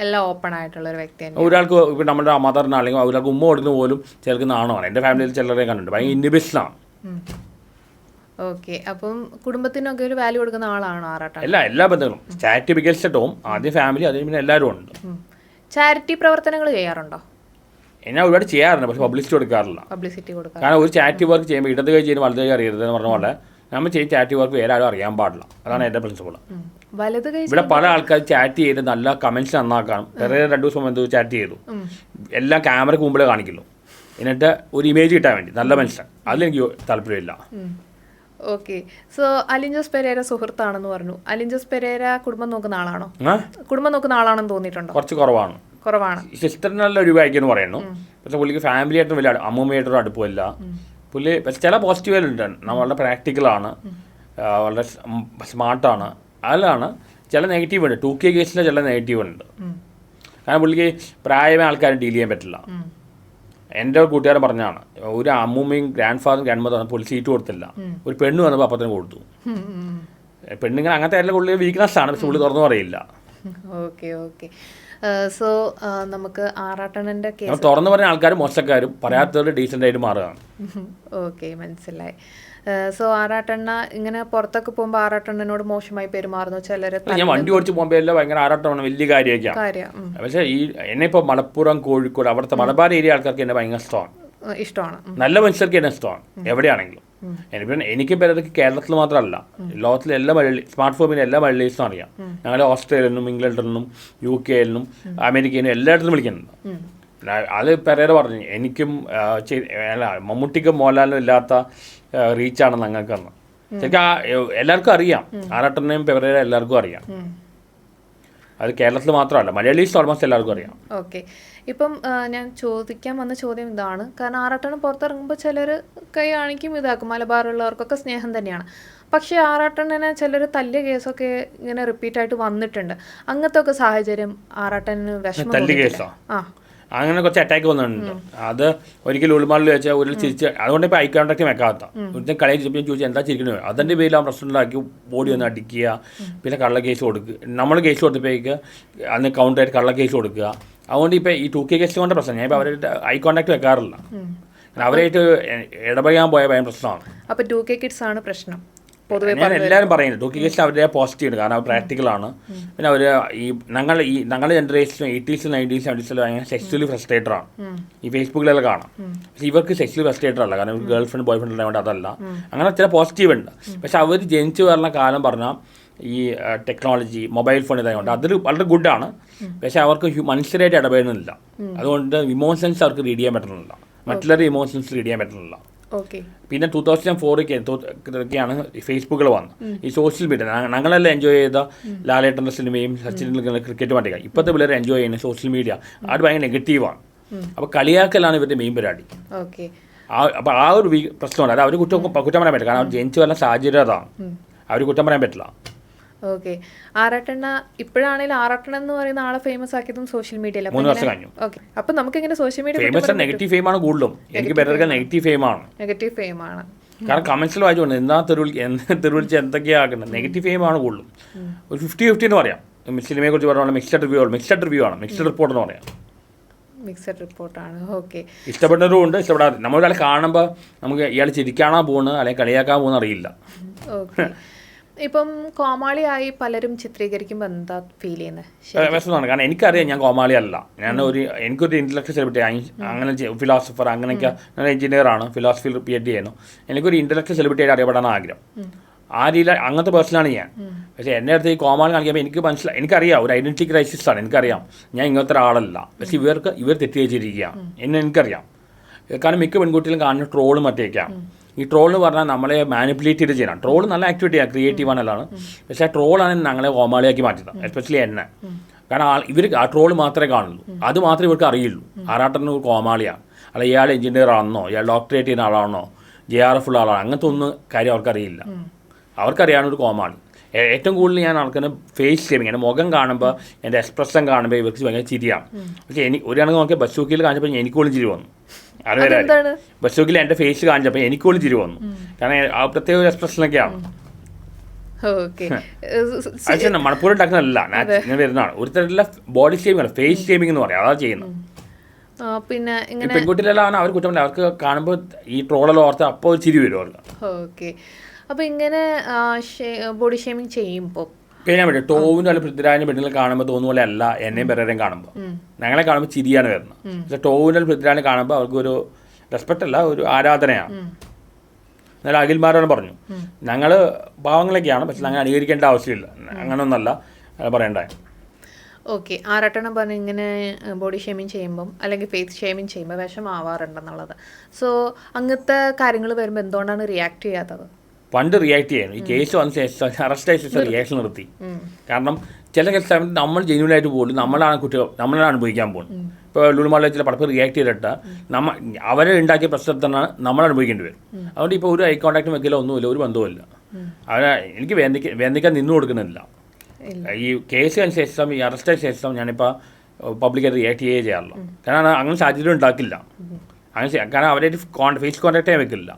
എല്ലാം ഓപ്പൺ ആയിട്ടുള്ള ഒരു വ്യക്തിയാണ്. ഒരാൾക്ക് ഇപ്പം നമ്മുടെ മദറിന് അല്ലെങ്കിൽ ഒരാൾക്ക് ഉമ്മ കൊടുക്കുന്ന പോലും ചിലർക്ക് നാണമാണ്. എൻ്റെ ഫാമിലിയിൽ ചിലരെ കണ്ടിട്ടുണ്ട്, ഭയങ്കര ഇൻഡിവിജ്വലാണ്. ഓക്കെ, അപ്പം കുടുംബത്തിനൊക്കെ ഒരു വാല്യൂ കൊടുക്കുന്ന ആളാണോ ആറാട്ടൻ? എല്ലാ ബന്ധങ്ങളും ചാരിറ്റി ബിഗിൽസിട്ടും ആദ്യം ഫാമിലി, അതിന് പിന്നെ എല്ലാവരും ഉണ്ട്. ചാരിറ്റി പ്രവർത്തനങ്ങൾ ചെയ്യാറുണ്ടോ? ഞാൻ ഒരുപാട് ചെയ്യാറുണ്ട്, പക്ഷെ പബ്ലിസിറ്റി കൊടുക്കാറില്ല. കാരണം ഒരു ചാരിറ്റി വർക്ക് ചെയ്യുമ്പോൾ ഇടത് കൈ ചെയ്യുന്ന വലത് കൈ അറിയരുത് എന്ന് പറഞ്ഞ പോലെ നമ്മൾ ചെയ്യും ചാരിറ്റി വർക്ക് വേറെ ആരും അറിയാൻ പാടില്ല. അതാണ് എൻ്റെ പ്രിൻസിപ്പിൾ. ഇവിടെ പല ആൾക്കാർ ചാറ്റ് ചെയ്ത് നല്ല കമൻസ് നന്നാക്കണം. വേറെ 2 ദിവസം മുമ്പ് ചാറ്റ് ചെയ്തു, എല്ലാം ക്യാമറയ്ക്ക് മുമ്പിലേ കാണിക്കുള്ളൂ, എന്നിട്ട് ഒരു ഇമേജ് കിട്ടാൻ വേണ്ടി. നല്ല മനുഷ്യൻ, അതിലെനിക്ക് താല്പര്യമില്ല. ഓക്കെ, സോ അലിൻ ജോസ് പെരേര സുഹൃത്താണെന്ന് പറഞ്ഞു. അലിൻ ജോസ് പെരേര കുടുംബം നോക്കുന്ന ആളാണോ? ആളാണെന്ന് തോന്നിയിട്ടുണ്ടോ? കുറച്ച് കുറവാണ്. സിസ്റ്ററിനെല്ലാം ഒഴിവാക്കിയെന്ന് പറയുന്നു. പക്ഷെ പുള്ളിക്ക് ഫാമിലി ആയിട്ടും വലിയ അമ്മൂമ്മയായിട്ടൊരു അടുപ്പമില്ല. പുള്ളി ചില പോസിറ്റീവുകളുണ്ട്, നമ്മളുടെ പ്രാക്ടിക്കലാണ്. വളരെ സ്മാർട്ടാണ്. അതിലാണ് ചില നെഗറ്റീവ് ഉണ്ട്. 2K കേസിൽ ചില നെഗറ്റീവ് ഉണ്ട്. കാരണം പുള്ളിക്ക് പ്രായമായ ആൾക്കാരും ഡീൽ ചെയ്യാൻ പറ്റില്ല. എൻ്റെ കൂട്ടുകാരൻ പറഞ്ഞാണ്, ഒരു അമ്മൂമ്മയും ഗ്രാൻഡ് ഫാദറും ഗ്രാൻഡ് മദറും പുള്ളി സീറ്റ് കൊടുത്തില്ല. ഒരു പെണ്ണ് വന്നപ്പോൾ അപ്പത്തിന് കൊടുത്തു. പെണ്ണുങ്ങൾ അങ്ങനത്തെ എല്ലാ പുള്ളി വീക്ക്നെസ് ആണ്, പക്ഷെ പുള്ളി തുറന്നു പറയില്ല. Okay okay. സോ നമുക്ക് ആറാട്ടണ്ണൻ്റെ കേസ് തുറന്നു പറഞ്ഞ ആൾക്കാരും മോശക്കാരും പറയാത്തവർ ഡീസൻ്റ് ആയിട്ട് മാറുകയാണ്. ഓക്കെ, മനസ്സിലായി. സോ ആറാട്ടണ്ണ ഇങ്ങനെ പുറത്തൊക്കെ പോകുമ്പോൾ ആറാട്ടണ്ണനോട് മോശമായി പെരുമാറുന്നു ചിലർ. ഞാൻ വണ്ടി ഓടിച്ച് പോകുമ്പോൾ എല്ലാം ഭയങ്കര ആറാട്ടമാണ്, വലിയ കാര്യമൊക്കെയാണ്. പക്ഷേ ഈ എന്നെ ഇപ്പോൾ മലപ്പുറം, കോഴിക്കോട്, അവിടുത്തെ മലബാർ ഏരിയ ആൾക്കാർക്ക് എന്നെ ഭയങ്കര ഇഷ്ടമാണ്. നല്ല മനുഷ്യർക്ക് എന്നെ ഇഷ്ടമാണ് എവിടെയാണെങ്കിലും. എനിക്ക് പേരൊക്കെ കേരളത്തിൽ മാത്രമല്ല, ലോകത്തിലെ എല്ലാ സ്മാർട്ട് ഫോമിൻ്റെ എല്ലാ മലയാളീസും അറിയാം. ഞങ്ങൾ ഓസ്ട്രേലിയനും ഇംഗ്ലണ്ടിനും UK അമേരിക്കയിലും എല്ലായിടത്തും വിളിക്കുന്നുണ്ട്. അത് പെരേര പറഞ്ഞു, എനിക്കും മമ്മൂട്ടിക്കും മോഹൻലാലിനും ഇല്ലാത്ത റീച്ചാണ് ഞങ്ങൾക്കെന്ന്. ശരിക്കും എല്ലാവർക്കും അറിയാം, ആറാട്ടനെയും പെരേര എല്ലാവർക്കും അറിയാം. അത് കേരളത്തിൽ മാത്രമല്ല, മലയാളീസ് ഓൾമോസ്റ്റ് എല്ലാവർക്കും അറിയാം. ഓക്കെ. ഇപ്പം ഞാൻ ചോദിക്കാൻ വന്ന ചോദ്യം ഇതാണ്. കാരണം ആറാട്ടണ്ണൻ പുറത്തിറങ്ങുമ്പോൾ ചിലർ കൈ കാണിക്കും, ഇതാക്കും. മലബാറുള്ളവർക്കൊക്കെ സ്നേഹം തന്നെയാണ്. പക്ഷേ ആറാട്ടണ്ണനെ ചിലർ തല്ലിയ കേസൊക്കെ ഇങ്ങനെ റിപ്പീറ്റായിട്ട് വന്നിട്ടുണ്ട്. അങ്ങനത്തെ ഒക്കെ സാഹചര്യം ആറാട്ടന് വിഷമം. അങ്ങനെ കുറച്ച് അറ്റാക്ക് വന്നിട്ടുണ്ട്. അത് ഒരിക്കലും ഉൾമാളിൽ വെച്ചാൽ ഒരു ചിരിച്ച്, അതുകൊണ്ട് ഇപ്പോൾ ഐ കോൺടാക്ട് വെക്കാത്ത ഒരു കളി ചോദിച്ചാൽ എന്താ ചിരിക്കണോ, അതിൻ്റെ പേരിൽ ആ പ്രശ്നമുണ്ടാക്കി ബോഡി ഒന്ന് അടിക്കുക, പിന്നെ കള്ള കേസ് കൊടുക്കുക. നമ്മൾ കേസ് കൊടുത്തപ്പോഴേക്ക് അന്ന് കൗണ്ടറായിട്ട് കള്ള കേസ് കൊടുക്കുക. അതുകൊണ്ട് ഇപ്പോൾ ഈ 2K കേസ് കൊണ്ട് പ്രശ്നം. ഞാൻ ഇപ്പോൾ അവരായിട്ട് ഐ കോൺടാക്ട് വെക്കാറില്ല. അവരായിട്ട് ഇടപെടാൻ പോയ ഭയം പ്രശ്നമാണ്. അപ്പോൾ 2K കിഡ്സ് ആണ് പ്രശ്നം. ഞാൻ എല്ലാവരും പറയുന്നത് 2K കേസിൽ അവരുടെ പോസിറ്റീവ് ഉണ്ട്. കാരണം അവർ പ്രാക്ടിക്കലാണ്. പിന്നെ അവർ ഞങ്ങളുടെ ജനറേഷനും 80s 90s 70s ഭയങ്കര സെക്സ്വലി ഫ്രസ്ട്രേറ്ററാണ്. ഈ ഫേസ്ബുക്കിലെല്ലാം കാണാം. പക്ഷേ ഇവർക്ക് സെക്സ്വലി ഫ്രസ്ട്രേറ്റർ അല്ല. കാരണം ഗേൾ ഫ്രണ്ട് ബോയ് ഫ്രണ്ട് ഉണ്ടായതുകൊണ്ട് അതല്ല. അങ്ങനെ ചില പോസിറ്റീവ് ഉണ്ട്. പക്ഷെ അവർ ജനിച്ചു വരുന്ന കാലം പറഞ്ഞാൽ ഈ ടെക്നോളജി മൊബൈൽ ഫോൺ ഇതായതുകൊണ്ട് അതിൽ വളരെ ഗുഡാണ്. പക്ഷെ അവർക്ക് മനുഷ്യരായിട്ട് ഇടപെടുന്നില്ല. അതുകൊണ്ട് ഇമോഷൻസ് അവർക്ക് റീഡ് ചെയ്യാൻ പറ്റുന്നില്ല. മറ്റുള്ളവരുടെ ഇമോഷൻസ് റീഡ് ചെയ്യാൻ പറ്റുന്നില്ല. പിന്നെ 2004-ഒക്കെയാണ് ഫേസ്ബുക്കിൽ വന്നത് ഈ സോഷ്യൽ മീഡിയ. ഞങ്ങളെല്ലാം എൻജോയ് ചെയ്ത ലാലേട്ടൻ്റെ സിനിമയും സച്ചിൻ്റെ ക്രിക്കറ്റ് മാറ്റിക്ക. ഇപ്പോഴത്തെ പിള്ളേർ എൻജോയ് ചെയ്യുന്നത് സോഷ്യൽ മീഡിയ. അത് ഭയങ്കര നെഗറ്റീവാണ്. അപ്പോൾ കളിയാക്കലാണ് ഇവരുടെ മെയിൻ പരിപാടി. അപ്പോൾ ആ ഒരു പ്രശ്നമുണ്ട്. അത് അവർ കുറ്റം പറയാൻ പറ്റില്ല. കാരണം അവർ ജനിച്ചു വരുന്ന സാഹചര്യം അതാണ്. അവർ കുറ്റം പറയാൻ പറ്റില്ല. ഓക്കെ. ആറാട്ടണ്ണ ഇപ്പോഴാണെങ്കിലും ആറാട്ടണ്ണ എന്ന് പറയുന്ന ആളെ ഫേമസ് ആക്കിയതും സോഷ്യൽ മീഡിയയിൽ 3 വർഷം കഴിഞ്ഞു. ഓക്കെ. അപ്പം നമുക്ക് ഇങ്ങനെ സോഷ്യൽ മീഡിയ ഫേമസ് നെഗറ്റീവ് ഫെയിമാണ് കൂടുതലും. എനിക്ക് പേരൊക്കെ നെഗറ്റീവ് ഫെയിമാണ്. കാരണം കമന്റ്സിൽ വായിച്ചുകൊണ്ട് എന്താ തെരുവിളിച്ച് എന്തൊക്കെയാണ് ആക്കുന്നത്. നെഗറ്റീവ് ഫെയിമാണ് കൂടുതലും. ഒരു 50-50 എന്ന് പറയാം. സിനിമയെ കുറിച്ച് പറയുന്നത് മിക്സഡ് റിവ്യൂ ആണ്, മിക്സഡ് റിപ്പോർട്ട് എന്ന് പറയാം. മിക്സഡ് റിപ്പോർട്ടാണ്. ഓക്കെ. ഇഷ്ടപ്പെടുന്നവരും ഉണ്ട്, ഇഷ്ടപ്പെടാതെ. നമ്മളൊരാളെ കാണുമ്പോൾ നമുക്ക് ഇയാൾ ചിരിക്കാണോ പോകുന്നത് അല്ലെങ്കിൽ കളിയാക്കാൻ പോകുന്ന അറിയില്ല. ഓക്കെ. ഇപ്പം കോമാളിയായി പലരും ചിത്രീകരിക്കുമ്പോൾ എന്താ ഫീൽ ചെയ്യുന്നത്? വിഷമമാണ്. കാരണം എനിക്കറിയാം ഞാൻ കോമാളി അല്ല. എനിക്കൊരു ഇൻ്റലക്ച്വൽ സെലിബ്രിറ്റി, അങ്ങനെ ഫിലോസഫർ, അങ്ങനെയൊക്കെ. ഞാൻ എഞ്ചിനീയറാണ്, ഫിലോസഫി PhD ചെയ്യുന്നു. എനിക്കൊരു ഇൻ്റലക്ച്വൽ സെലിബ്രിറ്റി ആയിട്ട് അറിയപ്പെടാൻ ആഗ്രഹം. ആ രീതിയിൽ അങ്ങനത്തെ പേഴ്സണാണ് ഞാൻ. പക്ഷേ എൻ്റെ അടുത്ത് ഈ കോമാളി കാണിക്കുമ്പോൾ എനിക്കറിയാം ഒരു ഐഡൻറ്റിറ്റി ക്രൈസിസ് ആണ്. എനിക്കറിയാം ഞാൻ ഇങ്ങനത്തെ ഒരാളല്ല. പക്ഷേ ഇവർ തെറ്റിദ്ധരിച്ചിരിക്കുകയാണ് എന്ന് എനിക്കറിയാം. കാരണം മിക്ക പെൺകുട്ടികളും കാണുന്ന ട്രോള് മറ്റേക്കാണ്. ഈ ട്രോൾ എന്ന് പറഞ്ഞാൽ നമ്മളെ മാനിപ്പുലേറ്റ് ചെയ്ത് ചെയ്യണം. ട്രോൾ നല്ല ആക്ടിവിറ്റിയാണ്, ക്രിയേറ്റീവാണ് എല്ലാം. പക്ഷേ ആ ട്രോളാണ് ഞങ്ങളെ കോമാളിയാക്കി മാറ്റുന്നത്, എസ്പെഷ്യലി എന്നെ. കാരണം ഇവർ ആ ട്രോൾ മാത്രമേ കാണുള്ളൂ, അത് മാത്രമേ ഇവർക്ക് അറിയുള്ളൂ. ആറാട്ടൻ ഒരു കോമാളിയാണ്, അല്ല ഇയാൾ എഞ്ചിനീയർ ആണെന്നോ ഇയാൾ ഡോക്ടറേറ്റ് ചെയ്യുന്ന ആളാണോ JRF ഉള്ള ആളാണോ, അങ്ങനത്തെ ഒന്നും കാര്യം അവർക്കറിയില്ല. അവർക്കറിയാവുന്ന ഒരു കോമാളി. ഏറ്റവും കൂടുതൽ ഞാൻ ആൾക്കാരെ ഫേസ് ഷേമിങ്, എൻ്റെ മുഖം കാണുമ്പോൾ എൻ്റെ എക്സ്പ്രഷൻ കാണുമ്പോൾ ഇവർക്ക് ഭയങ്കര ചിരിയാണ്. പക്ഷേ ഒരാണെങ്കിൽ നോക്കിയാൽ ബസ്സൂക്കിൽ കാണിച്ചപ്പോൾ എനിക്കോളും ചിരി വന്നു. അറിയാം, ബസ്സൂക്കിൽ എൻ്റെ ഫേസ് കാണിച്ചപ്പോൾ എനിക്കോളും ചിരി വന്നു. കാരണം ആ പ്രത്യേക ഒരു എക്സ്പ്രഷനൊക്കെയാണ്. മണപ്പൂരം ഉണ്ടാക്കുന്നതല്ല, ഇങ്ങനെ വരുന്നതാണ്. ഒരു തരത്തിലുള്ള ബോഡി ഷേമിങ്, ഫേസ് ഷേമിങ് എന്ന് പറയാം, അതാണ് ചെയ്യുന്നത്. പിന്നെ പെൺകുട്ടികളെല്ലാം അവർ കുറ്റം, അവർക്ക് കാണുമ്പോൾ ഈ ട്രോളെല്ലാം ഓർത്ത് അപ്പോൾ ചിരി വരും അവർക്ക്. ഓക്കെ. അപ്പോൾ ഇങ്ങനെ ബോഡി ഷേമിങ് ചെയ്യുമ്പോൾ പിന്നെ പറ്റും ടോവിനും അല്ല പൃഥ്വിരാജിന്റെ പെണ്ണുകൾ കാണുമ്പോൾ തോന്നുന്ന പോലെ അല്ല എന്നെയും പെരേരെയും കാണുമ്പോൾ. ഞങ്ങളെ കാണുമ്പോൾ ചിരിയാണ് വരുന്നത്. പക്ഷെ ടോവിനും പൃഥ്വിരാജിനെ കാണുമ്പോൾ അവർക്കൊരു റെസ്പെക്റ്റ് അല്ല, ഒരു ആരാധനയാണ്. എന്നാലും അഖിൽമാരോട് പറഞ്ഞു, ഞങ്ങൾ പാവങ്ങളൊക്കെയാണ്, പക്ഷെ ഞങ്ങൾ അനുകരിക്കേണ്ട ആവശ്യമില്ല, അങ്ങനെയൊന്നല്ല പറയണ്ടേ. ഓക്കെ. ആറാട്ടണം പറഞ്ഞു ഇങ്ങനെ ബോഡി ഷേമിങ് ചെയ്യുമ്പം അല്ലെങ്കിൽ ഫേസ് ഷേമിങ് ചെയ്യുമ്പോൾ വിഷമാവാറുണ്ടെന്നുള്ളത്. സോ അങ്ങനത്തെ കാര്യങ്ങൾ വരുമ്പോൾ എന്തുകൊണ്ടാണ് റിയാക്ട് ചെയ്യാത്തത്? പണ്ട് റിയാക്ട് ചെയ്യണം. ഈ കേസ് വന്ന ശേഷം അറസ്റ്റ് ആയ ശേഷം റിയാക്ഷൻ നിർത്തി. കാരണം ചില കേസ് നമ്മൾ ജെന്യൂനായിട്ട് പോലും നമ്മളാണ് അനുഭവിക്കാൻ പോകുന്നത്. ഇപ്പോൾ ലുലുമാളിലെ ചില പടപ്പ് റിയാക്ട് ചെയ്തിട്ട് അവരെ ഉണ്ടാക്കിയ പ്രശ്നത്തിനാണ് നമ്മൾ അനുഭവിക്കേണ്ടി വരും. അതുകൊണ്ട് ഇപ്പോൾ ഒരു ഐ കോൺടാക്റ്റും വെക്കില്ല, ഒന്നുമില്ല, ഒരു ബന്ധവുമില്ല. എനിക്ക് വേദിക്കാൻ നിന്നു കൊടുക്കുന്നില്ല. ഈ കേസിന് ശേഷം ഈ അറസ്റ്റിന് ശേഷം ഞാനിപ്പോൾ പബ്ലിക്കായിട്ട് റിയാക്ട് ചെയ്യുകയേ ചെയ്യാറില്ല. കാരണം അങ്ങനെ സാഹചര്യം ഉണ്ടാക്കില്ല. കാരണം അവരെ ഫേസ് കോൺടാക്ട് ചെയ്യാൻ വെക്കില്ല.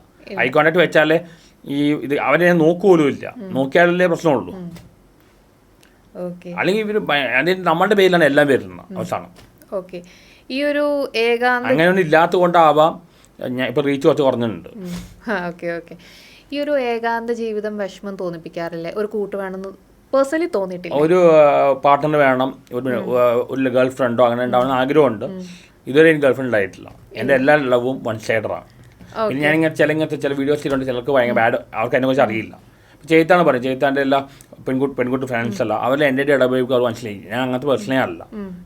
ഐ കോൺടാക്ട് വെച്ചാലേ ഇത് അവരെ നോക്കുപോലും ഇല്ല. നോക്കിയാലല്ലേ പ്രശ്നമുള്ളൂ. അല്ലെങ്കിൽ ഇവർ നമ്മളുടെ പേരിലാണ് എല്ലാം വരുന്നത് അവസാനം. ഈ ഒരു അങ്ങനെയൊന്നും ഇല്ലാത്തത് കൊണ്ടാവാം ഞാൻ ഇപ്പോൾ റീച്ച് കുറച്ച് കുറഞ്ഞിട്ടുണ്ട്. ഈ ഒരു ഏകാന്ത ജീവിതം വിഷമം തോന്നിപ്പിക്കാറില്ലേ? ഒരു കൂട്ട് വേണമെന്ന് പേഴ്സണലി തോന്നിയിട്ടില്ല. ഒരു പാർട്ട്ണർ വേണം, ഒരു ഗേൾ ഫ്രണ്ടോ അങ്ങനെ ഉണ്ടാവുന്ന ആഗ്രഹമുണ്ട്. ഇതുവരെ എനിക്ക് ഗേൾ ഫ്രണ്ട് ഉണ്ടായിട്ടില്ല. എൻ്റെ എല്ലാ ലവും വൺ സൈഡറാണ്. പിന്നെ ഞാനിങ്ങനെ ചില വീഡിയോസ് ചെയ്തുകൊണ്ട് ചിലർക്ക് ഭയങ്കര ബാഡ്, അവർക്ക് അതിനെക്കുറിച്ച് അറിയില്ല. ചെയ്ത്താണ് പറയും, ചെയ്ത്താൻ്റെ എല്ലാ പെൺകുട്ടി ഫ്രണ്ട്സ് അല്ല, അവരുടെ എൻ്റെ ഇടപഴകി അവർ മനസ്സിലായി. ഞാൻ അങ്ങനത്തെ പേഴ്സണേ അല്ല.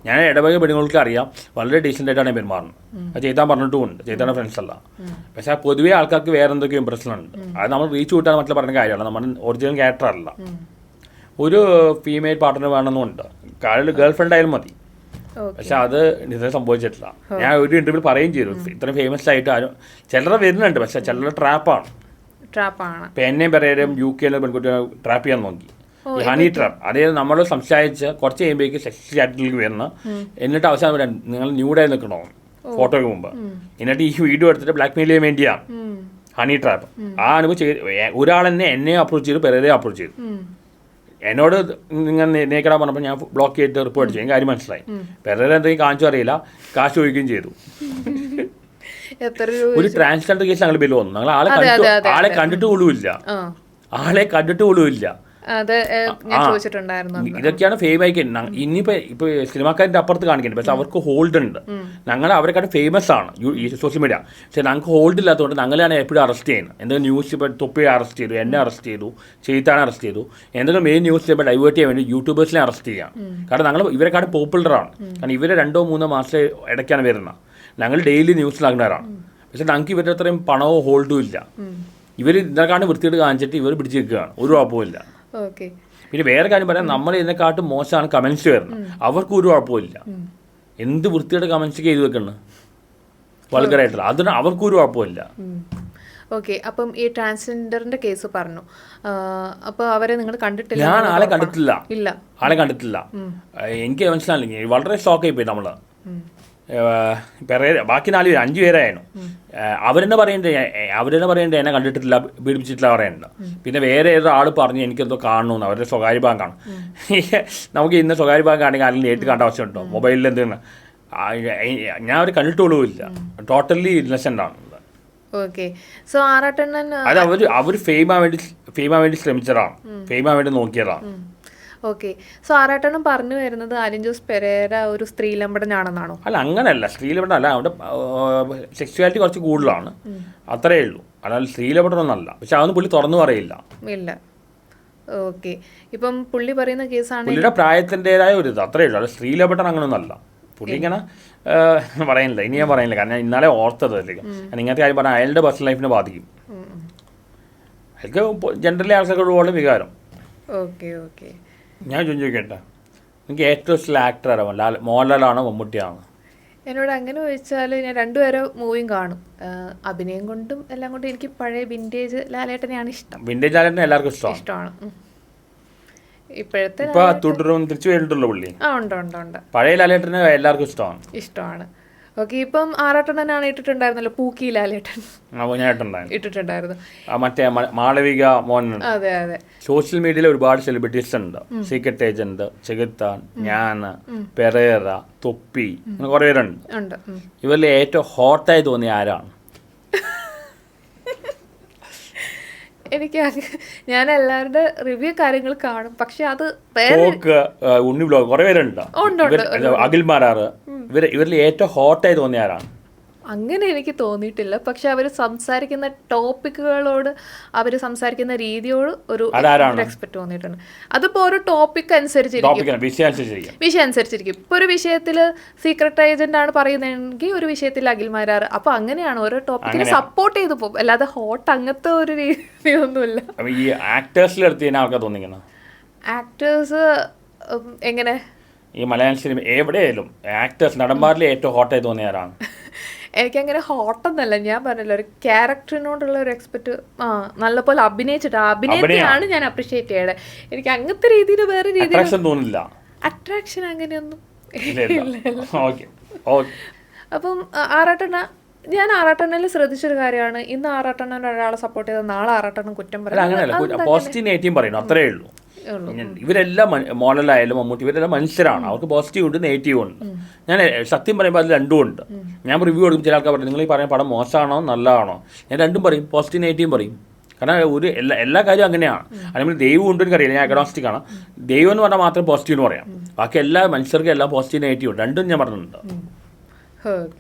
ഞാൻ ഇടപഴകിയ പെണ്ണുങ്ങൾക്ക് അറിയാം വളരെ ഡീസൻ്റ് ആയിട്ടാണ് പെരുമാറുന്നത്. അത് ചെയ്താൻ പറഞ്ഞിട്ടുമുണ്ട്, ചെയ്താൻ്റെ ഫ്രണ്ട്സ് അല്ല. പക്ഷേ പൊതുവേ ആൾക്കാർക്ക് വേറെ എന്തൊക്കെയോ ഇമ്പ്രഷൻ ഉണ്ട്. അത് നമ്മൾ റീച്ച് കൂട്ടാൻ മറ്റുള്ള പറഞ്ഞ കാര്യമല്ല, നമ്മുടെ ഒറിജിനൽ ക്യാരക്ടർ അല്ല. ഒരു ഫീമെയിൽ പാർട്ട്ണർ വേണമെന്നുണ്ട്, കാര്യം ഗേൾ ഫ്രണ്ട് ആയാലും മതി. പക്ഷെ അത് ഇതുവരെ സംഭവിച്ചിട്ടില്ല. ഞാൻ ഒരു ഇന്റർവ്യൂ പറയുകയും ചെയ്തു, ഇത്രയും ഫേമസ് ആയിട്ട് ആരും ചിലരെ വരുന്നുണ്ട്, പക്ഷെ ചിലരുടെ ട്രാപ്പാണ്. ഇപ്പം എന്നെയും പറയാനും UK പെൺകുട്ടിയെ ട്രാപ്പ് ചെയ്യാൻ നോക്കി. ഈ ഹണി ട്രാപ്പ്, അതായത് നമ്മൾ സംസാരിച്ച് കുറച്ച് കഴിയുമ്പോഴേക്ക് സെക്സ് ചാറ്റിലേക്ക് വരുന്ന, എന്നിട്ട് അവസാനം നിങ്ങൾ ന്യൂഡായി നിൽക്കണോ ഫോട്ടോയ്ക്ക് മുമ്പ്, എന്നിട്ട് ഈ വീഡിയോ എടുത്തിട്ട് ബ്ലാക്ക് മെയിൽ ചെയ്യാൻ വേണ്ടിയാണ് ഹണി ട്രാപ്പ്. ആ അനുഭവം ഒരാൾ എന്നെ അപ്രോച്ച് ചെയ്തു, പെരേരെ അപ്രോച്ച് ചെയ്തു. എന്നോട് നിങ്ങൾ നേക്കടാൻ പറഞ്ഞപ്പോൾ ഞാൻ ബ്ലോക്ക് ചെയ്തിട്ട് റിപ്പോർട്ട് ചെയ്യും. കാര്യം മനസ്സിലായി. പെരേരെ എന്തെങ്കിലും കാണിച്ചു അറിയില്ല, കാശ് ചോദിക്കുകയും ചെയ്തു. ഒരു ട്രാൻസ്ജെൻഡർ കേസ് ഞങ്ങൾ ബില്ല് വന്നു. ഞങ്ങൾ ആളെ കണ്ടിട്ട് പോലും ഇല്ല. ഇതൊക്കെയാണ് ഫെയിം ആയിക്കുന്നത്. ഇനിയിപ്പോ സിനിമാക്കാരുടെ അപ്പുറത്ത് കാണിക്കുന്നത്, പക്ഷെ അവർക്ക് ഹോൾഡ് ഉണ്ട്. ഞങ്ങൾ അവരെക്കാട്ട് ഫേമസ് ആണ് ഈ സോഷ്യൽ മീഡിയ. പക്ഷെ ഞങ്ങൾക്ക് ഹോൾഡ് ഇല്ലാത്തതുകൊണ്ട് ഞങ്ങളാണ് എപ്പോഴും അറസ്റ്റ് ചെയ്യുന്നത്. എന്തെങ്കിലും ന്യൂസ് ഇപ്പോൾ തൊപ്പിയെ അറസ്റ്റ് ചെയ്തു, എന്നെ അറസ്റ്റ് ചെയ്തു, ചെയ്താനെ അറസ്റ്റ് ചെയ്തു. എന്തെങ്കിലും മെയിൻ ന്യൂസ് ഇപ്പോൾ ഡൈവേർട്ട് ചെയ്യാൻ വേണ്ടി യൂട്യൂബേഴ്സിനെ അറസ്റ്റ് ചെയ്യാം. കാരണം ഞങ്ങൾ ഇവരെക്കാട്ട് പോപ്പുലറാണ്. കാരണം ഇവരെ 2-3 മാസം ഇടയ്ക്കാണ് വരുന്നത്. ഞങ്ങൾ ഡെയിലി ന്യൂസിലാകുന്നവരാണ്. പക്ഷെ ഞങ്ങൾക്ക് ഇവരുടെ അത്രയും പണവും ഹോൾഡും ഇല്ല. ഇവർ ഇതിനെക്കാട്ട് വൃത്തിയിട്ട് കാണിച്ചിട്ട് ഇവർ പിടിച്ച് വെക്കുകയാണ്, ഒരു കുഴപ്പമില്ല. പിന്നെ വേറെ കാര്യം പറയാം, നമ്മൾ ഇതിനെക്കാട്ടും മോശമാണ് കമൻസ് വരുന്നത്. അവർക്ക് ഒരു കുഴപ്പമില്ല. എന്ത് വൃത്തിയുടെ കമൻസ് ചെയ്ത് വെക്കണം വൾഗറായിട്ടുള്ള, അതിന് അവർക്കൊരു കുഴപ്പമില്ല. അപ്പം ഈ ട്രാൻസ്ജെൻഡറിന്റെ കേസ് പറഞ്ഞു, അപ്പൊ അവരെ നിങ്ങൾ കണ്ടിട്ടില്ല? ഞാൻ ആളെ കണ്ടിട്ടില്ല. എനിക്ക് മനസ്സിലായില്ലെങ്കിൽ വളരെ ഷോക്കായി പോയി നമ്മള്. ബാക്കി 5 പേരായിരുന്നു. അവരെന്നെ പറയേണ്ടത് എന്നെ കണ്ടിട്ടില്ല, പീഡിപ്പിച്ചിട്ടില്ല പറയുന്നുണ്ട്. പിന്നെ വേറെ ഏതൊരാൾ പറഞ്ഞു എനിക്കെന്തോ കാണണമെന്ന്, അവരുടെ സ്വകാര്യ ബാങ്കാണ്. നമുക്ക് ഇന്ന് സ്വകാര്യ ബാങ്ക് ആണെങ്കിൽ അല്ലെങ്കിൽ നേരിട്ട് കാണേണ്ട ആവശ്യമുണ്ടോ? മൊബൈലിൽ എന്തെങ്കിലും ഞാൻ അവർ കണ്ടിട്ടുള്ളൂല്ല. ടോട്ടലി ഇന്നസെന്റ് ആണ്. അത് അവർ ഫെയിമാൻ വേണ്ടി ശ്രമിച്ചതാണ്, ഫെയിമാൻ വേണ്ടി നോക്കിയതാണ്. ആറാട്ടനും പറഞ്ഞു വരുന്നത് അലിൻ ജോസ് പെരേര ഒരു സ്ത്രീലമ്പടനാണെന്നാണോ? അല്ല, അങ്ങനെയല്ല. സ്ത്രീലമ്പടം അല്ല, അവിടെ സെക്സ്വാലിറ്റി കുറച്ച് കൂടുതലാണ്, അത്രയേ ഉള്ളൂ. അല്ലാതെ സ്ത്രീലമ്പടമൊന്നല്ല. പക്ഷെ അതൊന്നും പുള്ളി തുറന്നു പറയില്ല. ഇപ്പം പുള്ളി പറയുന്ന കേസാണ് പുള്ളിയുടെ പ്രായത്തിൻ്റെതായ ഒരു ഇത്, അത്രയേ ഉള്ളൂ. അത് സ്ത്രീലമ്പടം അങ്ങനെയൊന്നല്ല. പുള്ളി ഇങ്ങനെ പറയുന്നില്ല, ഇനി ഞാൻ പറയുന്നില്ല. കാരണം ഞാൻ ഇന്നാലെ ഓർത്തത് കാരണം ഇങ്ങനത്തെ കാര്യം പറഞ്ഞാൽ അയാളുടെ പേഴ്സണൽ ലൈഫിനെ ബാധിക്കും. അയാൾക്ക് ജനറലി ആൾക്കാർക്ക് പോലെ വികാരം. ഞാൻ ചോദിക്കട്ടെ, എനിക്ക് ഏറ്റവും ഇഷ്ടം ആക്ടർ ആരാണ്? മോഹൻലാലാണോ മമ്മൂട്ടിയാണോ? എന്നോട് അങ്ങനെ ചോദിച്ചാൽ ഞാൻ രണ്ടുപേരും മൂവിയും കാണും. അഭിനയം കൊണ്ടും എല്ലാം കൊണ്ടും എനിക്ക് പഴയ വിൻറ്റേജ് ലാലേട്ടനെയാണ് ഇഷ്ടം. വിൻറ്റേജ് ലാലേട്ടനെ എല്ലാവർക്കും ഇഷ്ടമാണ്. ഇപ്പോഴത്തെ തുടരും തിരിച്ചു വരുന്നുണ്ടല്ലോ പുള്ളി. ഉണ്ട്. പഴയ ലാലേട്ടനെ എല്ലാവർക്കും ഇഷ്ടമാണ്. ഇപ്പം ആറാട്ടനാണ് ഇട്ടിട്ടുണ്ടായിരുന്നല്ലോ, പൂക്കി ലാലേട്ടൻ ഇട്ടിട്ടുണ്ടായിരുന്നു. മറ്റേ മാളവിക മോഹൻ. അതെ. സോഷ്യൽ മീഡിയയിൽ ഒരുപാട് സെലിബ്രിറ്റീസ് ഉണ്ട്. സീക്രട്ട് ഏജന്റ്, ചെകുത്താൻ, ഞാൻ, പെരേര, തൊപ്പി, അങ്ങനെ കുറെ പേരുണ്ട്. ഇവരിൽ ഏറ്റവും ഹോട്ടായി തോന്നിയ ആരാണ്? ഞാൻ എല്ലാവരുടെ റിവ്യൂ കാര്യങ്ങൾ കാണും, പക്ഷെ അത് ഉണ്ണി ബ്ലോഗ് കുറെ പേരുണ്ട്. അഖിൽ മാരാറ്, ഇവരിൽ ഏറ്റവും ഹോട്ടായി തോന്നിയ ആരാണ്? അങ്ങനെ എനിക്ക് തോന്നിയിട്ടില്ല. പക്ഷെ അവർ സംസാരിക്കുന്ന ടോപ്പിക്കുകളോട്, അവർ സംസാരിക്കുന്ന രീതിയോട് ഒരു റെസ്പെക്ട് തോന്നിയിട്ടുണ്ട്. അതിപ്പോ ഒരു ടോപ്പിക് അനുസരിച്ചിരിക്കും, വിഷയം അനുസരിച്ചിരിക്കും. ഇപ്പൊ ഒരു വിഷയത്തിൽ സീക്രട്ട് ഏജന്റ് ആണ് പറയുന്നതെങ്കിൽ ഒരു വിഷയത്തിൽ അഖിൽമാരാർ. അപ്പൊ അങ്ങനെയാണ് ഓരോ ടോപ്പിക്കിനെ സപ്പോർട്ട് ചെയ്തു പോകും, അല്ലാതെ ഹോട്ട് അങ്ങനത്തെ ഒരു രീതിയൊന്നുമില്ല. ആക്ടേഴ്സ് എങ്ങനെ ഈ മലയാളം സിനിമ എവിടെയായാലും ആക്ടേഴ്സ് നടന്മാരിൽ ഏറ്റവും ഹോട്ടായി തോന്നിയാരാണ്? എനിക്കങ്ങനെ ഹോട്ടെന്നല്ല, ഞാൻ പറഞ്ഞല്ലോ ഒരു ക്യാരക്ടറിനോടുള്ള ഒരു എക്സ്പെക്ട് നല്ലപോലെ അഭിനയിച്ചിട്ട് അഭിനയത്തെയാണ് ഞാൻ അപ്രീഷിയേറ്റ് ചെയ്യണേ. എനിക്ക് അങ്ങനത്തെ രീതിയിൽ വേറെ രീതിയിൽ തോന്നില്ല, അട്രാക്ഷൻ അങ്ങനെയൊന്നും. അപ്പം ഞാൻ ആറാട്ടെണ്ണയിൽ ശ്രദ്ധിച്ചൊരു കാര്യമാണ്, ഇന്ന് ആറാട്ടെണ്ണൻ ഒരാളെ സപ്പോർട്ട് ചെയ്താൽ നാളെ ആറാട്ടെണ്ണം കുറ്റം പറയും. പോസിറ്റീവ് നെഗറ്റീവ് പറയുന്നു, അത്രേ ഉള്ളൂ. ഇവരെല്ലാം മോഡലായാലും മമ്മൂട്ടി ഇവരെല്ലാം മനുഷ്യരാണ്, അവർക്ക് പോസിറ്റീവ് ഉണ്ട് നെഗറ്റീവ് ഉണ്ട്. ഞാൻ സത്യം പറയുമ്പോൾ അത് രണ്ടും ഉണ്ട്. ഞാൻ റിവ്യൂ കൊടുക്കും, ചില ആൾക്കാർ പറയും നിങ്ങൾ ഈ പറയുന്ന പടം മോശമാണോ നല്ലതാണോ, ഞാൻ രണ്ടും പറയും, പോസിറ്റീവ് നെഗറ്റീവും പറയും. കാരണം ഒരു എല്ലാ കാര്യവും അങ്ങനെയാണ്. അല്ലെങ്കിൽ ദൈവം ഉണ്ടെന്ന് എനിക്കറിയില്ല, ഞാൻ അഗ്നോസ്റ്റിക് ആണ്. ദൈവം എന്ന് പറഞ്ഞാൽ മാത്രം പോസിറ്റീവ് എന്ന് പറയാം, ബാക്കി എല്ലാ മനുഷ്യർക്കും എല്ലാം പോസിറ്റീവ് നെഗറ്റീവ് ഉണ്ട്, രണ്ടും ഞാൻ പറഞ്ഞിട്ടുണ്ട്.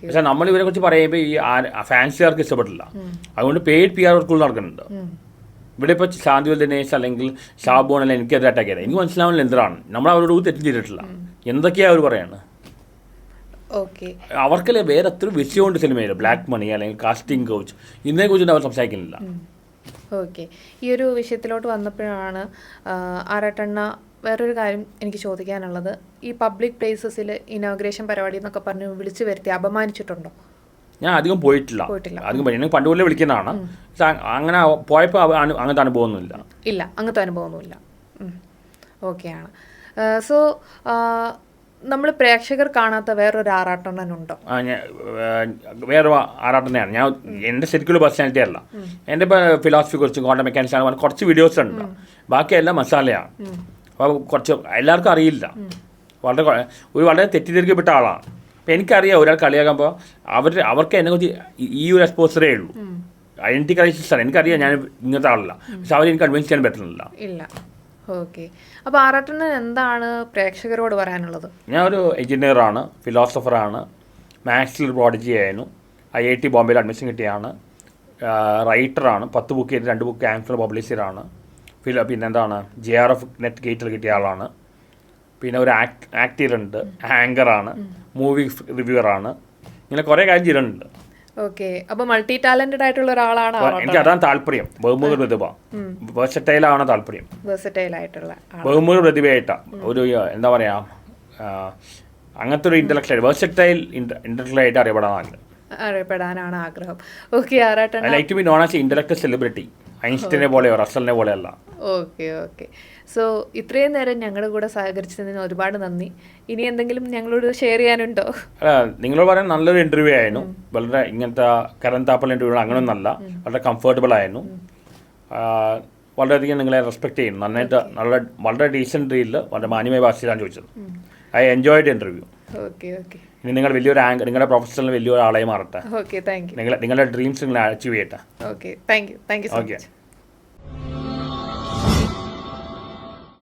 പക്ഷെ നമ്മൾ ഇവരെ കുറിച്ച് പറയുമ്പോൾ ഈ ഫാൻസുകാർക്ക് ഇഷ്ടപ്പെട്ടില്ല, അതുകൊണ്ട് പെയ്ഡ് PR വർക്കുകൾ നടക്കുന്നുണ്ട്. ഇവിടെ ഇപ്പോൾ ശാന്തിവൽ ദിനേശ് അല്ലെങ്കിൽ ഷാബോൺ അല്ലെങ്കിൽ എനിക്കത് അറ്റാക്ക് ചെയ്തത് എനിക്ക് മനസ്സിലാവുന്നില്ല എന്താണ്, നമ്മൾ അവരോട് തെറ്റും ചെയ്തിട്ടില്ല, എന്തൊക്കെയാണ് അവർ പറയാണ്. അവർക്കല്ലേ വേറെ എത്ര വിഷയമുണ്ട് സിനിമയിൽ, ബ്ലാക്ക് മണി അല്ലെങ്കിൽ കാസ്റ്റിംഗ് കൗച്ച്, ഇതിനെക്കുറിച്ചൊന്നും അവർ സംസാരിക്കുന്നില്ല. ഓക്കെ, ഈ ഒരു വിഷയത്തിലോട്ട് വന്നപ്പോഴാണ് ആറാട്ടെണ്ണ വേറൊരു കാര്യം എനിക്ക് ചോദിക്കാനുള്ളത്. ഈ പബ്ലിക് പ്ലേസസിൽ ഇനോഗ്രേഷൻ പരിപാടി എന്നൊക്കെ പറഞ്ഞ് വിളിച്ചു വരുത്തി അപമാനിച്ചിട്ടുണ്ടോ? ഞാൻ അധികം പോയിട്ടില്ല, അധികം പണ്ട് പോലെ വിളിക്കുന്നതാണ്. അങ്ങനെ പോയപ്പോൾ അങ്ങനത്തെ അനുഭവമൊന്നുമില്ല. ഇല്ല, അങ്ങനത്തെ അനുഭവമൊന്നുമില്ല. ഓക്കെയാണ്. സോ നമ്മൾ പ്രേക്ഷകർ കാണാത്ത വേറൊരു ആറാട്ടെണ്ണനുണ്ടോ? വേറെ ആറാട്ടെണ്ണയാണ്. ഞാൻ എൻ്റെ ശരിക്കുള്ള പേഴ്സണാലിറ്റി അല്ല, എൻ്റെ ഇപ്പോൾ ഫിലോസഫി കുറിച്ചും ക്വാണ്ടം മെക്കാനിക്സ് ആണ് കുറച്ച് വീഡിയോസ് ഉണ്ട്, ബാക്കിയെല്ലാം മസാലയാണ്. അപ്പോൾ കുറച്ച് എല്ലാവർക്കും അറിയില്ല, വളരെ തെറ്റിദ്ധരിക്കപ്പെട്ട ആളാണ്. അപ്പോൾ എനിക്കറിയാം ഒരാൾ കളിയാക്കുമ്പോൾ അവർക്ക് എന്നെക്കുറിച്ച് ഈ ഒരു എക്സ്പോസറേ ഉള്ളൂ, ഐഡൻറ്റി ക്രൈസിസ് ആണ്. എനിക്കറിയാം ഞാൻ ഇങ്ങനത്തെ ആളല്ല, പക്ഷെ അവരെനിക്ക് കൺവിൻസ് ചെയ്യാൻ പറ്റുന്നില്ല. ഇല്ല. ഓക്കെ, അപ്പോൾ ആറാട്ടെണ്ണൻ എന്താണ് പ്രേക്ഷകരോട് പറയാനുള്ളത്? ഞാൻ ഒരു എഞ്ചിനീയറാണ്, ഫിലോസഫറാണ്, മാത്സിൽ പ്രോഡിജി ആയിരുന്നു, IIT ബോംബെയിൽ അഡ്മിഷൻ കിട്ടിയാണ്, റൈറ്ററാണ്, 10 ബുക്ക് ചെയ്ത് 2 ബുക്ക് ആംഫിൽ പബ്ലിഷ് ചെയ്താണ്, പിന്നെന്താണ് JRF നെറ്റ് ഗേറ്റിൽ കിട്ടിയ ആളാണ്, പിന്നെ ഒരു ആക്ടറുണ്ട്, ആങ്കറാണ്, മൂവി റിവ്യൂവറാണ്, ഇങ്ങനെ കുറേ കാര്യം ചെയ്തിട്ടുണ്ട്. ഓക്കെ, അപ്പോൾ മൾട്ടി ടാലന്റഡ് ആയിട്ടുള്ള ഒരാളാണ്. എനിക്ക് അതാണ് താല്പര്യം, ബഹുമുഖ പ്രതിഭ, വേഴ്സറ്റൈലാണ് താല്പര്യം, ബഹുമുഖ പ്രതിഭയായിട്ട ഒരു എന്താ പറയാ അങ്ങനത്തെ ഒരു ഇന്റലക്ച്വൽ വേഴ്സറ്റൈൽ ഇന്റലക്ച്വൽ ആയിട്ട് അറിയപ്പെടാനാണ് ആഗ്രഹം. Okay, Arattanna like to be known as intellectual celebrity, ഐൻസ്റ്റീനെ പോലെയോ റസലിനെ പോലെയല്ല. ഓക്കെ. സോ ഇത്രയും നേരം ഞങ്ങളുടെ കൂടെ സഹകരിച്ചതിന് ഒരുപാട് നന്ദി. ഇനി എന്തെങ്കിലും ഞങ്ങളോട് ഷെയർ ചെയ്യാനുണ്ടോ? നിങ്ങളോട് പറയാൻ നല്ലൊരു ഇൻ്റർവ്യൂ ആയിരുന്നു, വളരെ ഇങ്ങനത്തെ കരൺ താപ്പൽ ഇൻ്റർവ്യൂ അങ്ങനെയൊന്നല്ല, വളരെ കംഫർട്ടബിൾ ആയിരുന്നു. വളരെയധികം നിങ്ങളെ റെസ്പെക്ട് ചെയ്യുന്നു, നന്നായിട്ട് വളരെ ഡീസൻറ്റ് രീതിയിൽ വളരെ മാന്യമായ ഭാഷയിലാണ് ചോദിച്ചത്. I enjoyed interview. ഇനി നിങ്ങൾ വലിയൊരു നിങ്ങളുടെ പ്രൊഫഷണൽ വലിയൊരു ആളായി മാറട്ടെ. നിങ്ങളുടെ ഡ്രീംസ് നിങ്ങൾ അച്ചീവ് ചെയ്യട്ടെ. Thank you so much.